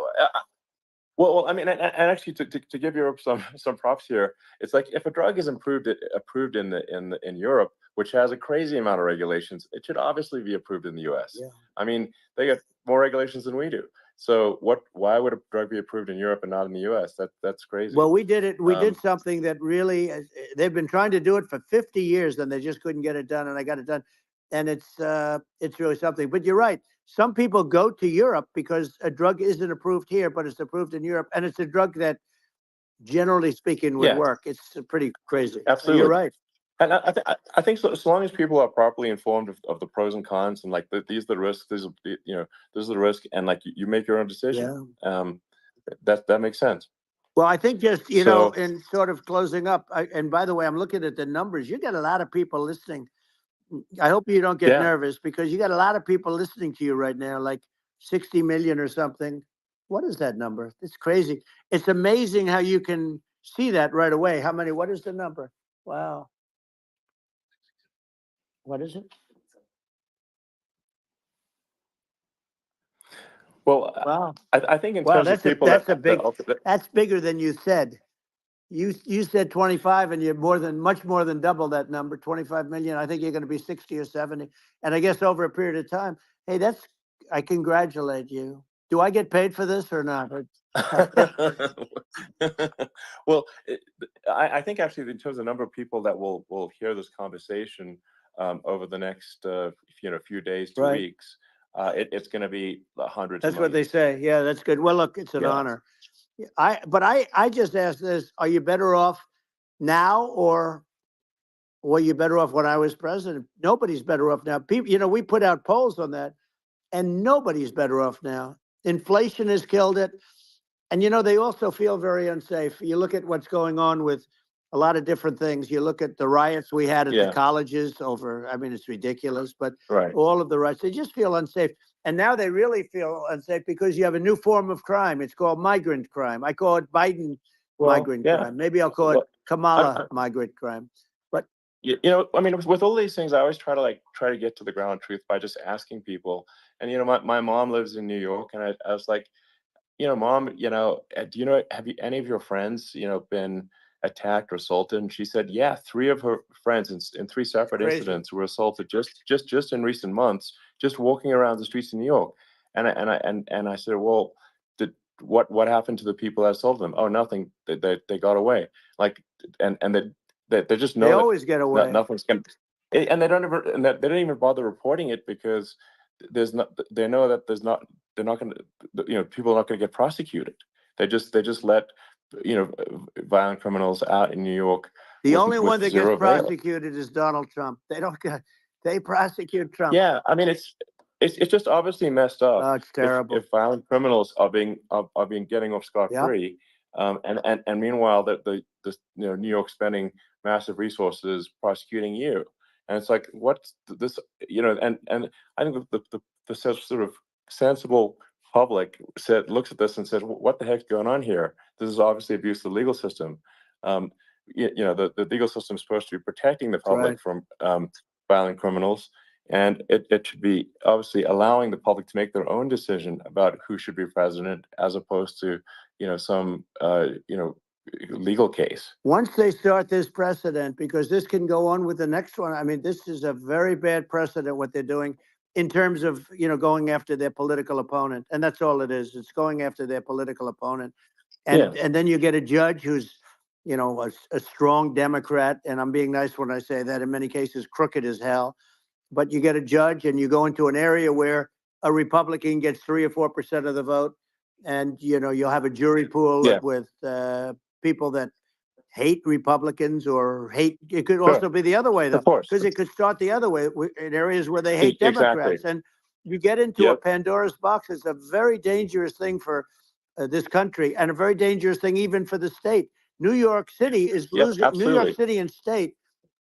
Well, I mean, and actually, to give Europe some props here, it's like if a drug is approved in Europe, which has a crazy amount of regulations, it should obviously be approved in the U.S. Yeah. I mean, they get more regulations than we do. So why would a drug be approved in Europe and not in the U.S.? That's crazy. Well, we did it. We did Um, something that really, they've been trying to do it for 50 years and they just couldn't get it done. And I got it done. And it's really something. But you're right. Some people go to Europe because a drug isn't approved here, but it's approved in Europe. And it's a drug that, generally speaking, would yeah, work. It's pretty crazy. You're absolutely. right. And I think so long as people are properly informed of the pros and cons and like these are the risks, this is the risk, and like you make your own decision. Yeah. That makes sense. Well, I think just, you know, So in sort of closing up, and by the way, I'm looking at the numbers. You got a lot of people listening. I hope you don't get yeah, nervous because you got a lot of people listening to you right now, like 60 million or something. What is that number? It's crazy. It's amazing how you can see that right away. How many? What is the number? Wow. What is it? well, Wow. I think in Wow. terms of people that That's bigger than you said. You said 25 and you're much more than double that number, 25 million. I think you're going to be 60 or 70. And I guess over a period of time, hey, I congratulate you. Do I get paid for this or not? well, I think actually in terms of the number of people that will hear this conversation over the next few days to Right. weeks, it's going to be hundreds. That's of what they millions. say. Yeah, that's good. Well, look, it's an Yeah. honor. I just asked this, are you better off now or were you better off when I was president? Nobody's better off now. People, you know, we put out polls on that and nobody's better off now. Inflation has killed it. And, you know, they also feel very unsafe. You look at what's going on with a lot of different things. You look at the riots we had at the Yeah. colleges over, I mean, it's ridiculous, but Right. all of the riots, they just feel unsafe. And now they really feel unsafe because you have a new form of crime. It's called migrant crime. I call it Biden migrant Yeah. crime. Maybe I'll call it Well, Kamala migrant crime. But I mean, with all these things, I always try to get to the ground truth by just asking people. And my mom lives in New York, and I was like, Mom, have any of your friends, been attacked or assaulted? And she said, yeah, 3 of her friends in 3 separate crazy. incidents were assaulted just in recent months, just walking around the streets in New York. And I said, well, what happened to the people that assaulted them? Oh, nothing. They got away. Like, and they just know They that always get away. nothing's going to, and they don't even bother reporting it because they know that they're not going to, people are not going to get prosecuted. They just let, violent criminals out in New York. The only one that gets zero bail. prosecuted is Donald Trump. They prosecute Trump. Yeah, I mean, it's just obviously messed up. Oh, it's terrible. If violent criminals are getting off scot-free, and meanwhile the New York spending massive resources prosecuting you, and it's like what's this, and I think the sort of sensible public looks at this and says, what the heck's going on here? This is obviously abuse of the legal system. The legal system is supposed to be protecting the public from violent criminals. And it should be obviously allowing the public to make their own decision about who should be president, as opposed to, some, legal case. Once they start this precedent, because this can go on with the next one. I mean, this is a very bad precedent, what they're doing in terms of, going after their political opponent. And that's all it is. It's going after their political opponent. And then you get a judge who's, a strong Democrat. And I'm being nice when I say that, in many cases, crooked as hell. But you get a judge and you go into an area where a Republican gets 3 or 4% of the vote. And, you'll have a jury pool with people that hate Republicans or hate. It could also be the other way, though, because it could start the other way in areas where they hate Democrats. And you get into a Pandora's box. It's a very dangerous thing for this country, and a very dangerous thing even for the state. New York City is losing. New York City and state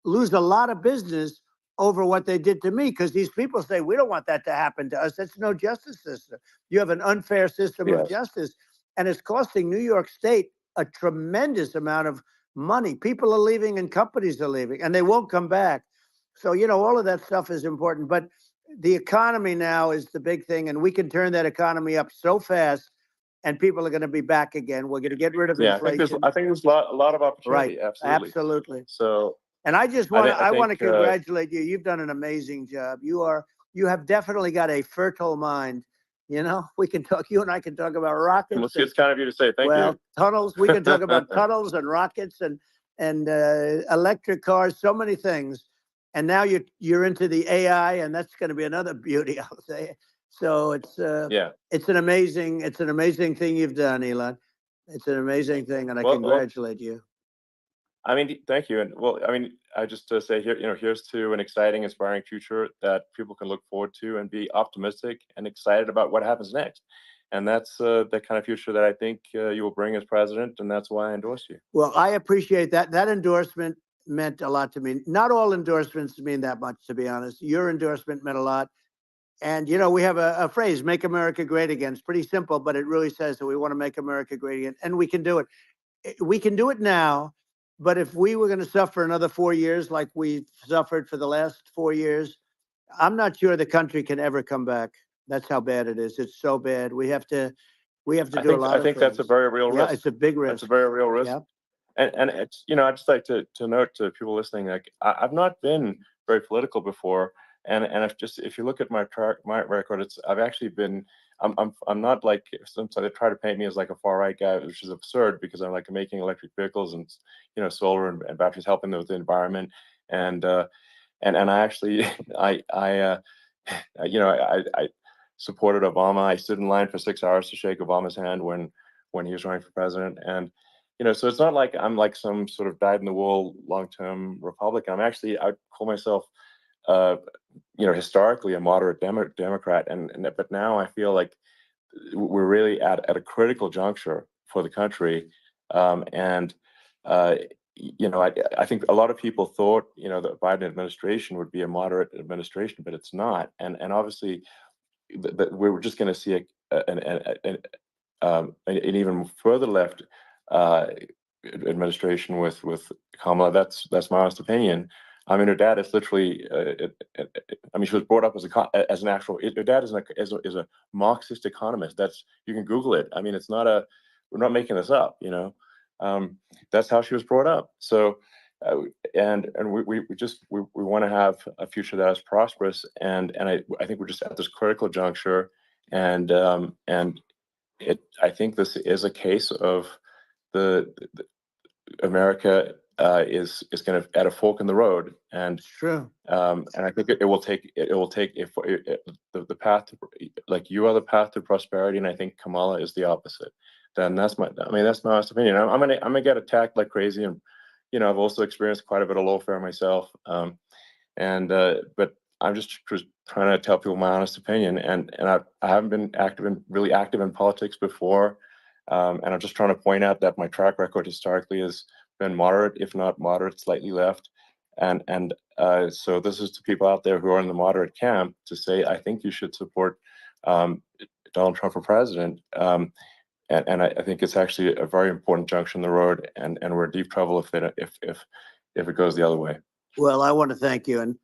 lose a lot of business over what they did to me, because these people say, we don't want that to happen to us. That's no justice system. You have an unfair system of justice, and it's costing New York State a tremendous amount of money. People are leaving and companies are leaving, and they won't come back. So, all of that stuff is important. But the economy now is the big thing, and we can turn that economy up so fast. and people are going to be back again. We're going to get rid of Yeah, inflation. I think there's a lot of opportunity. Right. Absolutely. Absolutely. So, And I just I want thi- to I I want to think congratulate you. You've done an amazing job. You have definitely got a fertile mind. You know, we can talk. You and I can talk about rockets. it's kind of you to say. Thank you. Tunnels. We can talk about tunnels and rockets and electric cars. So many things. And now you're into the AI, and that's going to be another beauty, I'll say. So Yeah. it's an amazing thing you've done, Elon. It's an amazing thing, and I Well, congratulate you. I mean, thank you. And well, I mean, I just say here, here's to an exciting, inspiring future that people can look forward to and be optimistic and excited about what happens next. And that's the kind of future that I think you will bring as president, and that's why I endorse you. Well, I appreciate that. That endorsement meant a lot to me. Not all endorsements mean that much, to be honest. Your endorsement meant a lot. And, we have a phrase, make America great again. It's pretty simple, but it really says that we want to make America great again. And we can do it. We can do it now. But if we were going to suffer another 4 years like we've suffered for the last 4 years, I'm not sure the country can ever come back. That's how bad it is. It's so bad. We have to do a lot of things. I think that's a very real risk. Yeah, it's a big risk. That's a very real risk. Yeah. And it's, I'd just like to note to people listening, like I've not been very political before. And if you look at my record, I've actually been, I'm not like, sometimes they try to paint me as like a far right guy, which is absurd because I'm like making electric vehicles and, solar and batteries, helping with the environment. And I actually, I supported Obama. I stood in line for 6 hours to shake Obama's hand when he was running for president. And, so it's not like I'm like some sort of dyed-in-the-wool long-term Republican. I call myself, historically a moderate Democrat. But now I feel like we're really at a critical juncture for the country. I think a lot of people thought, the Biden administration would be a moderate administration, but it's not. And obviously, we're just going to see an even further left administration with Kamala. That's my honest opinion. I mean, her dad is literally. I mean, she was brought up as an actual. Her dad is a Marxist economist. You can Google it. I mean, it's not we're not making this up. That's how she was brought up. So, and we want to have a future that is prosperous. And I think we're just at this critical juncture. And I think this is a case of the America is kind of at a fork in the road, and True. And I think it will take if the path to, like you are the path to prosperity, and I think Kamala is the opposite. Then that's my honest opinion. I'm gonna get attacked like crazy, and I've also experienced quite a bit of lawfare myself, but I'm just trying to tell people my honest opinion, and I haven't been really active in politics before. And I'm just trying to point out that my track record historically has been moderate, if not moderate, slightly left. And so this is to people out there who are in the moderate camp to say, I think you should support Donald Trump for president. And I think it's actually a very important junction in the road, and we're in deep trouble if it goes the other way. Well, I want to thank you. And,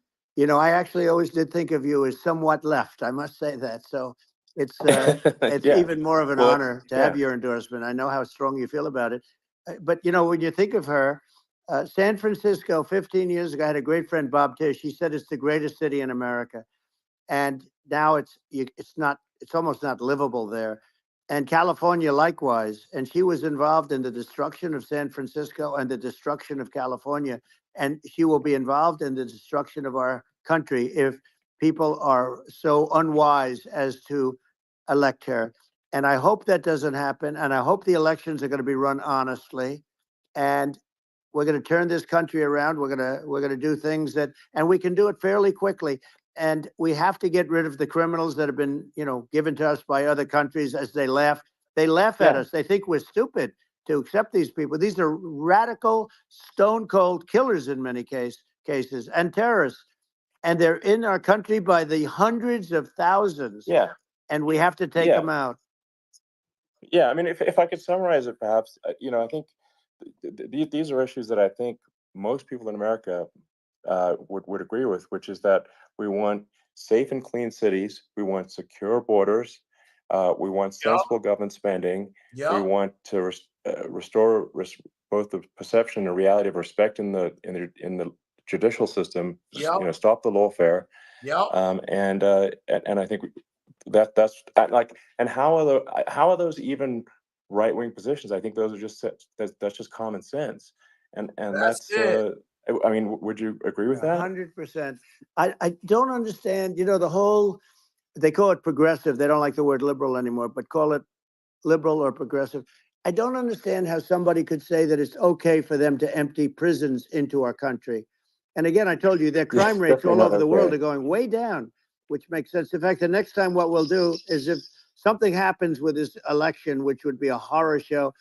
I actually always did think of you as somewhat left. I must say that. So it's Yeah. even more of an honor to have your endorsement. I know how strong you feel about it. But, when you think of her, San Francisco, 15 years ago, I had a great friend, Bob Tish. He said it's the greatest city in America. And now it's almost not livable there. And California likewise. And she was involved in the destruction of San Francisco and the destruction of California. And she will be involved in the destruction of our country if people are so unwise as to elect her. And I hope that doesn't happen. And I hope the elections are going to be run honestly. And we're going to turn this country around. We're going to do things and we can do it fairly quickly. And we have to get rid of the criminals that have been, given to us by other countries as they laugh. They laugh at us. They think we're stupid to accept these people. These are radical, stone cold killers in many cases and terrorists. And they're in our country by the hundreds of thousands. Yeah. And we have to take them out. Yeah. I mean, if I could summarize it, perhaps, I think these are issues that I think most people in America would agree with, which is that we want safe and clean cities, we want secure borders, We want Yep. sensible government spending. We Yep. want to restore both the perception and reality of respect in the judicial system. Yep. Stop the lawfare. Yep. And I think that's like, and how are those even right-wing positions? I think those are just that's just common sense, and That's it. I mean, would you agree with that? 100%. I don't understand, the whole, they call it progressive. They don't like the word liberal anymore, but call it liberal or progressive. I don't understand how somebody could say that it's okay for them to empty prisons into our country. And again, I told you their crime Yes, rates definitely all not over the world okay. are going way down, which makes sense. In fact, the next time what we'll do is, if something happens with this election, which would be a horror show,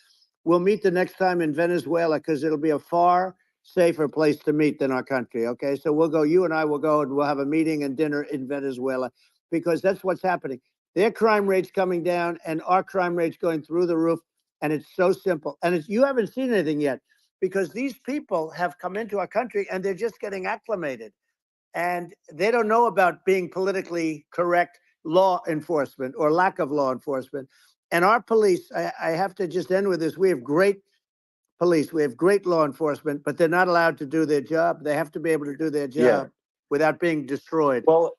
we'll meet the next time in Venezuela, because it'll be a far safer place to meet than our country. Okay, so we'll go, you and I will go, and we'll have a meeting and dinner in Venezuela, because that's what's happening. Their crime rate's coming down and our crime rate's going through the roof. And it's so simple. And you haven't seen anything yet, because these people have come into our country and they're just getting acclimated. And they don't know about being politically correct law enforcement or lack of law enforcement. And our police, I have to just end with this. We have great police. We have great law enforcement, but they're not allowed to do their job. They have to be able to do their job without being destroyed. Well,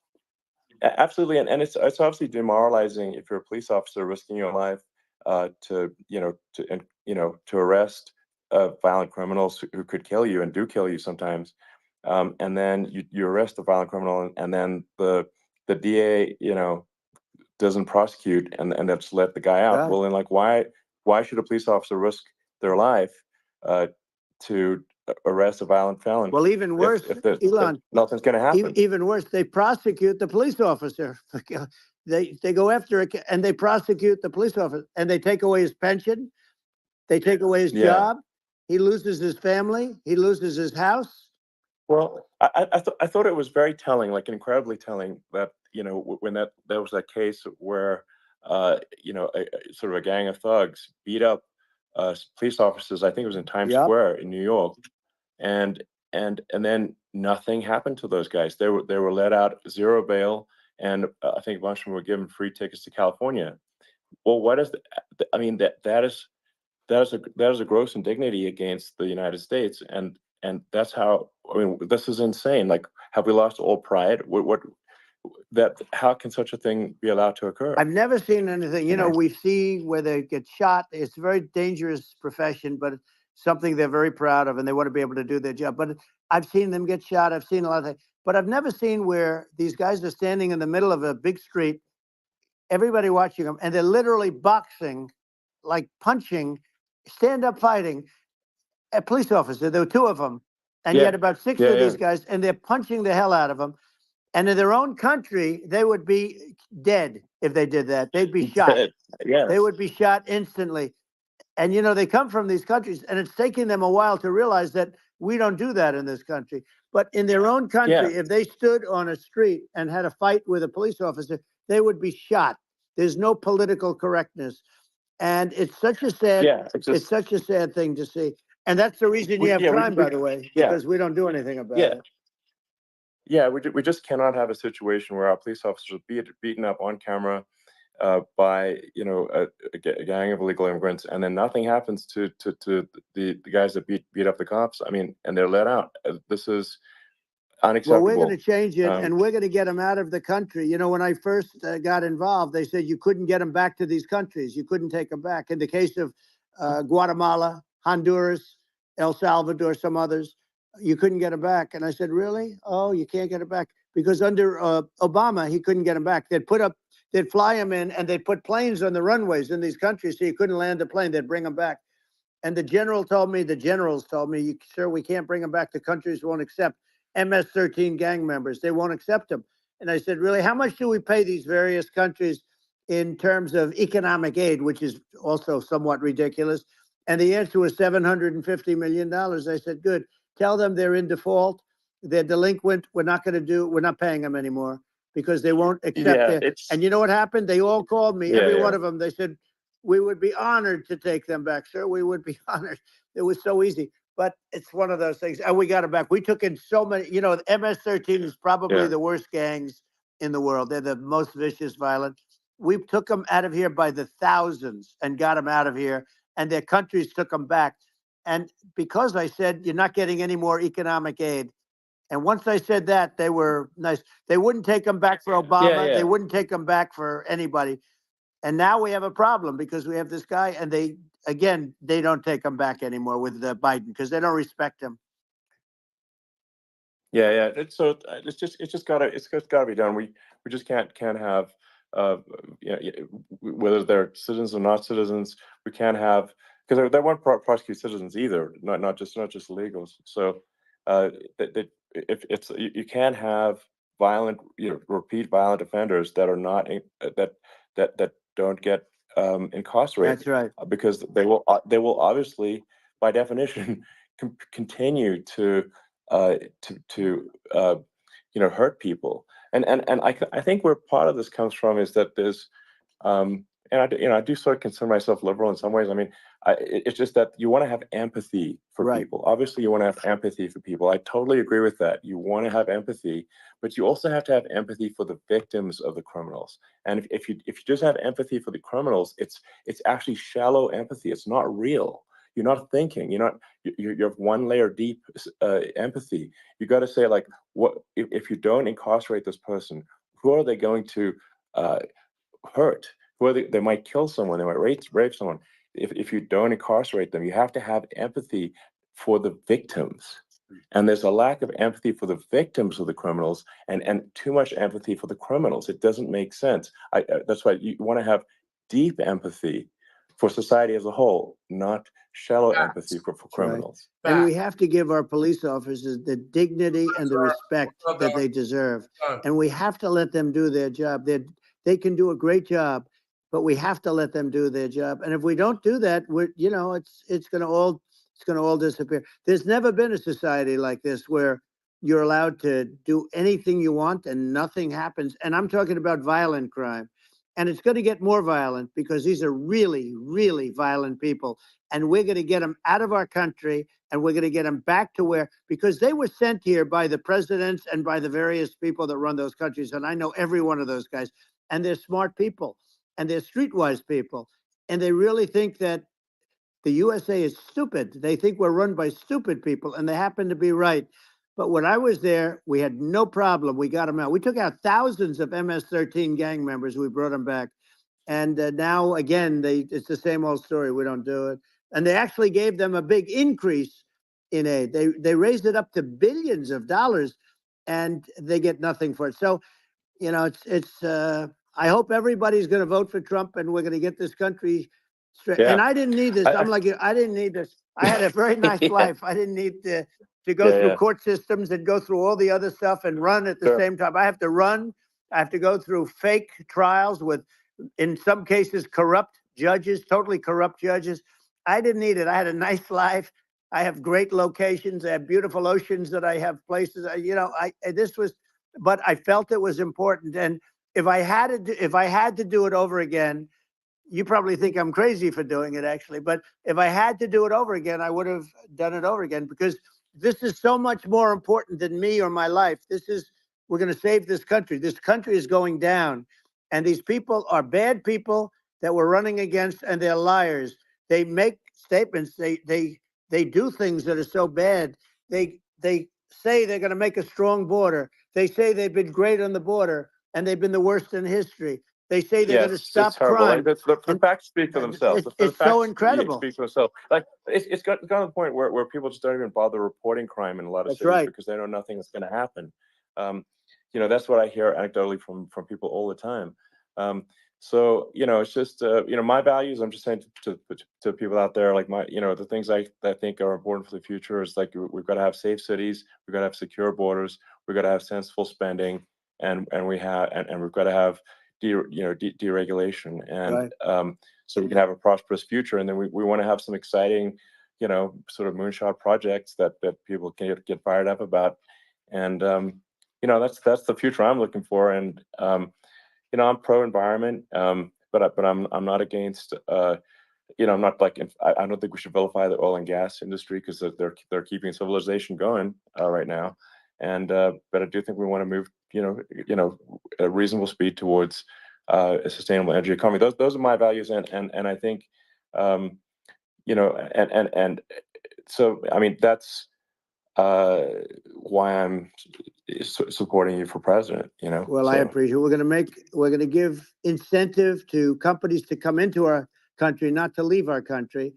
absolutely, and it's obviously demoralizing if you're a police officer risking your life to arrest violent criminals who could kill you and do kill you sometimes, and then you arrest the violent criminal, and then the DA doesn't prosecute and just let the guy out. Yeah. Well, then, like, why should a police officer risk their life to arrest a violent felon? Well, even worse, if Elon, nothing's going to happen. even worse, they prosecute the police officer. They go after it and they prosecute the police officer, and they take away his pension. They take away his job. He loses his family. He loses his house. Well, I thought it was very telling, like incredibly telling, that when there was that case where sort of a gang of thugs beat up police officers. I think it was in Times Yep. Square in New York, and then nothing happened to those guys. They were let out, zero bail, and I think a bunch of them were given free tickets to California. Well, what is I mean, that is a gross indignity against the United States, and that's how, I mean, this is insane. Like, have we lost all pride? How can such a thing be allowed to occur? I've never seen anything. We see where they get shot. It's a very dangerous profession, but it's something they're very proud of, and they want to be able to do their job. But I've seen them get shot. I've seen a lot of things, but I've never seen where these guys are standing in the middle of a big street, everybody watching them, and they're literally boxing, like punching, stand-up fighting a police officer. There were two of them, and you had about six of these guys, and they're punching the hell out of them. And in their own country, they would be dead if they did that. They'd be shot. Yes. They would be shot instantly. And, they come from these countries, and it's taking them a while to realize that we don't do that in this country. But in their own country, if they stood on a street and had a fight with a police officer, they would be shot. There's no political correctness. And it's such a sad, it's such a sad thing to see. And that's the reason you have crime, by the way, because we don't do anything about it. Yeah, we just cannot have a situation where our police officers are beaten up on camera by a gang of illegal immigrants, and then nothing happens to the guys that beat up the cops. I mean, and they're let out. This is unacceptable. Well, we're going to change it, and we're going to get them out of the country. When I first got involved, they said you couldn't get them back to these countries. You couldn't take them back. In the case of Guatemala, Honduras, El Salvador, some others, you couldn't get them back. And I said, really? Oh, you can't get them back? Because under Obama, he couldn't get them back. They'd fly them in, and they'd put planes on the runways in these countries so you couldn't land a plane. They'd bring them back. And the generals told me, sir, we can't bring them back. The countries won't accept MS-13 gang members. They won't accept them. And I said, really, how much do we pay these various countries in terms of economic aid, which is also somewhat ridiculous? And the answer was $750 million. I said, good. Tell them they're in default. They're delinquent. We're not paying them anymore because they won't accept it. And you know what happened? They all called me, every one of them. They said, we would be honored to take them back, sir. We would be honored. It was so easy. But it's one of those things. And we got it back. We took in so many, MS-13 is probably the worst gangs in the world. They're the most vicious, violent. we took them out of here by the thousands and got them out of here, and their countries took them back. And because I said you're not getting any more economic aid, and once I said that, they were nice. They wouldn't take them back for Obama. Yeah. They wouldn't take them back for anybody. And now we have a problem because we have this guy, and they don't take them back anymore with Biden because they don't respect him. Yeah. It's just gotta be done. We just can't have whether they're citizens or not citizens. We can't have, because they won't prosecute citizens either, not just illegals. So if it's, you can't have violent, repeat violent offenders that are not that don't get incarcerated. That's right. Because they will obviously, by definition, continue to hurt people. And I think where part of this comes from is that there's and I do sort of consider myself liberal in some ways. I mean, it's just that you want to have empathy for Right. people. Obviously, you want to have empathy for people. I totally agree with that. You want to have empathy, but you also have to have empathy for the victims of the criminals. And if you just have empathy for the criminals, it's actually shallow empathy. It's not real. You're not thinking. You have one layer deep empathy. You got to say, like, what if you don't incarcerate this person? Who are they going to hurt? Who are they might kill someone. They might rape someone. If you don't incarcerate them, you have to have empathy for the victims. And there's a lack of empathy for the victims of the criminals, and too much empathy for the criminals. It doesn't make sense. That's why you want to have deep empathy for society as a whole, not shallow empathy for criminals. Right. And we have to give our police officers the dignity and the respect that they deserve. And we have to let them do their job. They can do a great job, but we have to let them do their job. And if we don't do that, it's going to all disappear. There's never been a society like this where you're allowed to do anything you want and nothing happens. And I'm talking about violent crime. And it's going to get more violent because these are really, really violent people. And we're going to get them out of our country, and we're going to get them back to because they were sent here by the presidents and by the various people that run those countries. And I know every one of those guys. And they're smart people, and they're streetwise people. And they really think that the USA is stupid. They think we're run by stupid people, and they happen to be right. But when I was there, we had no problem. We got them out. We took out thousands of MS-13 gang members. We brought them back. And now, again, it's the same old story. We don't do it. And they actually gave them a big increase in aid. They raised it up to billions of dollars, and they get nothing for it. So, I hope everybody's going to vote for Trump, and we're going to get this country straight. Yeah. And I didn't need this. I'm like you. I didn't need this. I had a very nice life. I didn't need to go through court systems and go through all the other stuff and run at the same time. I have to run. I have to go through fake trials with, in some cases, corrupt judges, totally corrupt judges. I didn't need it. I had a nice life. I have great locations. I have beautiful oceans that I have places. But I felt it was important. And if I had to do it over again, you probably think I'm crazy for doing it, actually. But if I had to do it over again, I would have done it over again, because this is so much more important than me or my life. We're going to save this country. This country is going down. And these people are bad people that we're running against, and they're liars. They make statements. They do things that are so bad. They say they're going to make a strong border. They say they've been great on the border, and they've been the worst in history. They say they're going to stop crime. Like, the facts speak for themselves. It's so incredible. Speak for themselves. Like it's got to the point where people just don't even bother reporting crime in a lot of cities because they know nothing is going to happen. That's what I hear anecdotally from people all the time. So it's just my values. I'm just saying to people out there, like the things I think are important for the future is, like, we've got to have safe cities, we've got to have secure borders, we've got to have sensible spending, and we've got to have deregulation, and so we can have a prosperous future. And then we want to have some exciting sort of moonshot projects that people can get fired up about. And that's the future I'm looking for. And I'm pro environment, but I'm not against I'm not like, I don't think we should vilify the oil and gas industry, because they're keeping civilization going right now. And but I do think we want to move at a reasonable speed towards a sustainable energy economy. Those are my values, and I think, you know, and so I mean that's why I'm supporting you for president. You know. Well, I appreciate it. We're going to give incentive to companies to come into our country, not to leave our country.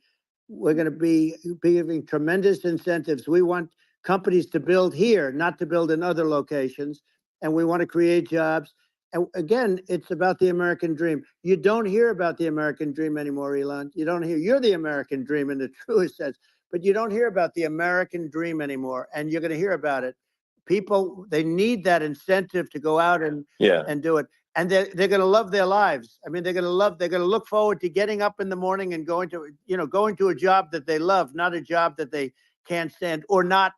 We're going to be giving tremendous incentives. We want companies to build here, not to build in other locations. And we want to create jobs. And again, it's about the American dream. You don't hear about the American dream anymore, Elon. You don't hear. You're the American dream in the truest sense, but you don't hear about the American dream anymore. And you're going to hear about it. People, they need that incentive to go out and do it. And they're going to love their lives. I mean, they're going to look forward to getting up in the morning and going to a job that they love, not a job that they can't stand, or not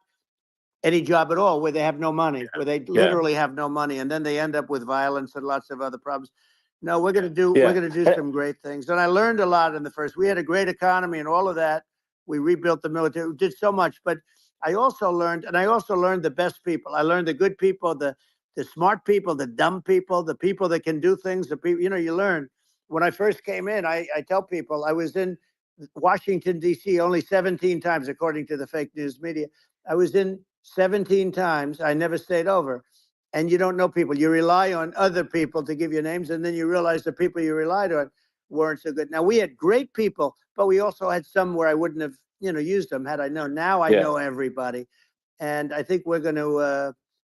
any job at all where they have no money, where they literally have no money. And then they end up with violence and lots of other problems. No, we're going to do some great things. And I learned a lot in the first. We had a great economy and all of that. We rebuilt the military. We did so much, but I also learned the best people. I learned the good people, the smart people, the dumb people, the people that can do things. The people, you learn. When I first came in, I tell people I was in Washington, D.C. only 17 times, according to the fake news media. I was in 17 times. I never stayed over. And you don't know people. You rely on other people to give you names, and then you realize the people you relied on weren't so good. Now, we had great people, but we also had some where I wouldn't have used them had I known. Now I know everybody, and I think we're going to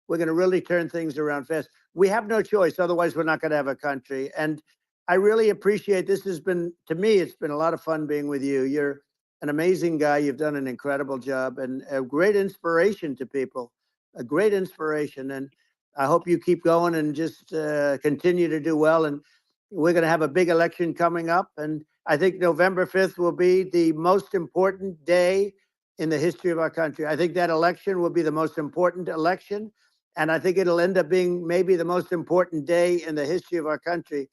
really turn things around fast. We have no choice, otherwise we're not going to have a country. And I really appreciate this. Has been, to me, it's been a lot of fun being with you. You're an amazing guy. You've done an incredible job and a great inspiration to people. A great inspiration, and I hope you keep going and just continue to do well. And we're going to have a big election coming up, and I think November 5th will be the most important day in the history of our country. I think that election will be the most important election, and I think it'll end up being maybe the most important day in the history of our country,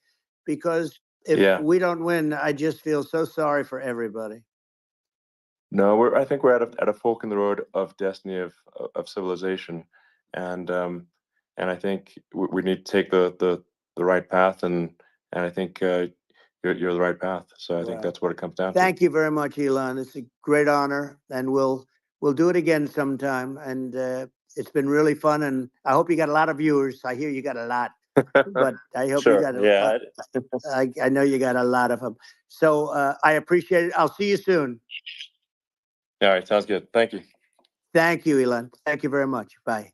because if we don't win, I just feel so sorry for everybody. No, I think we're at a fork in the road of destiny of civilization, and I think we need to take the right path, and I think you're the right path. So I think that's what it comes down to. Thank you very much, Elon. It's a great honor, and we'll do it again sometime. And it's been really fun, and I hope you got a lot of viewers. I hear you got a lot, but I hope you got a lot. I know you got a lot of them. So I appreciate it. I'll see you soon. All right, sounds good. Thank you. Thank you, Elon. Thank you very much. Bye.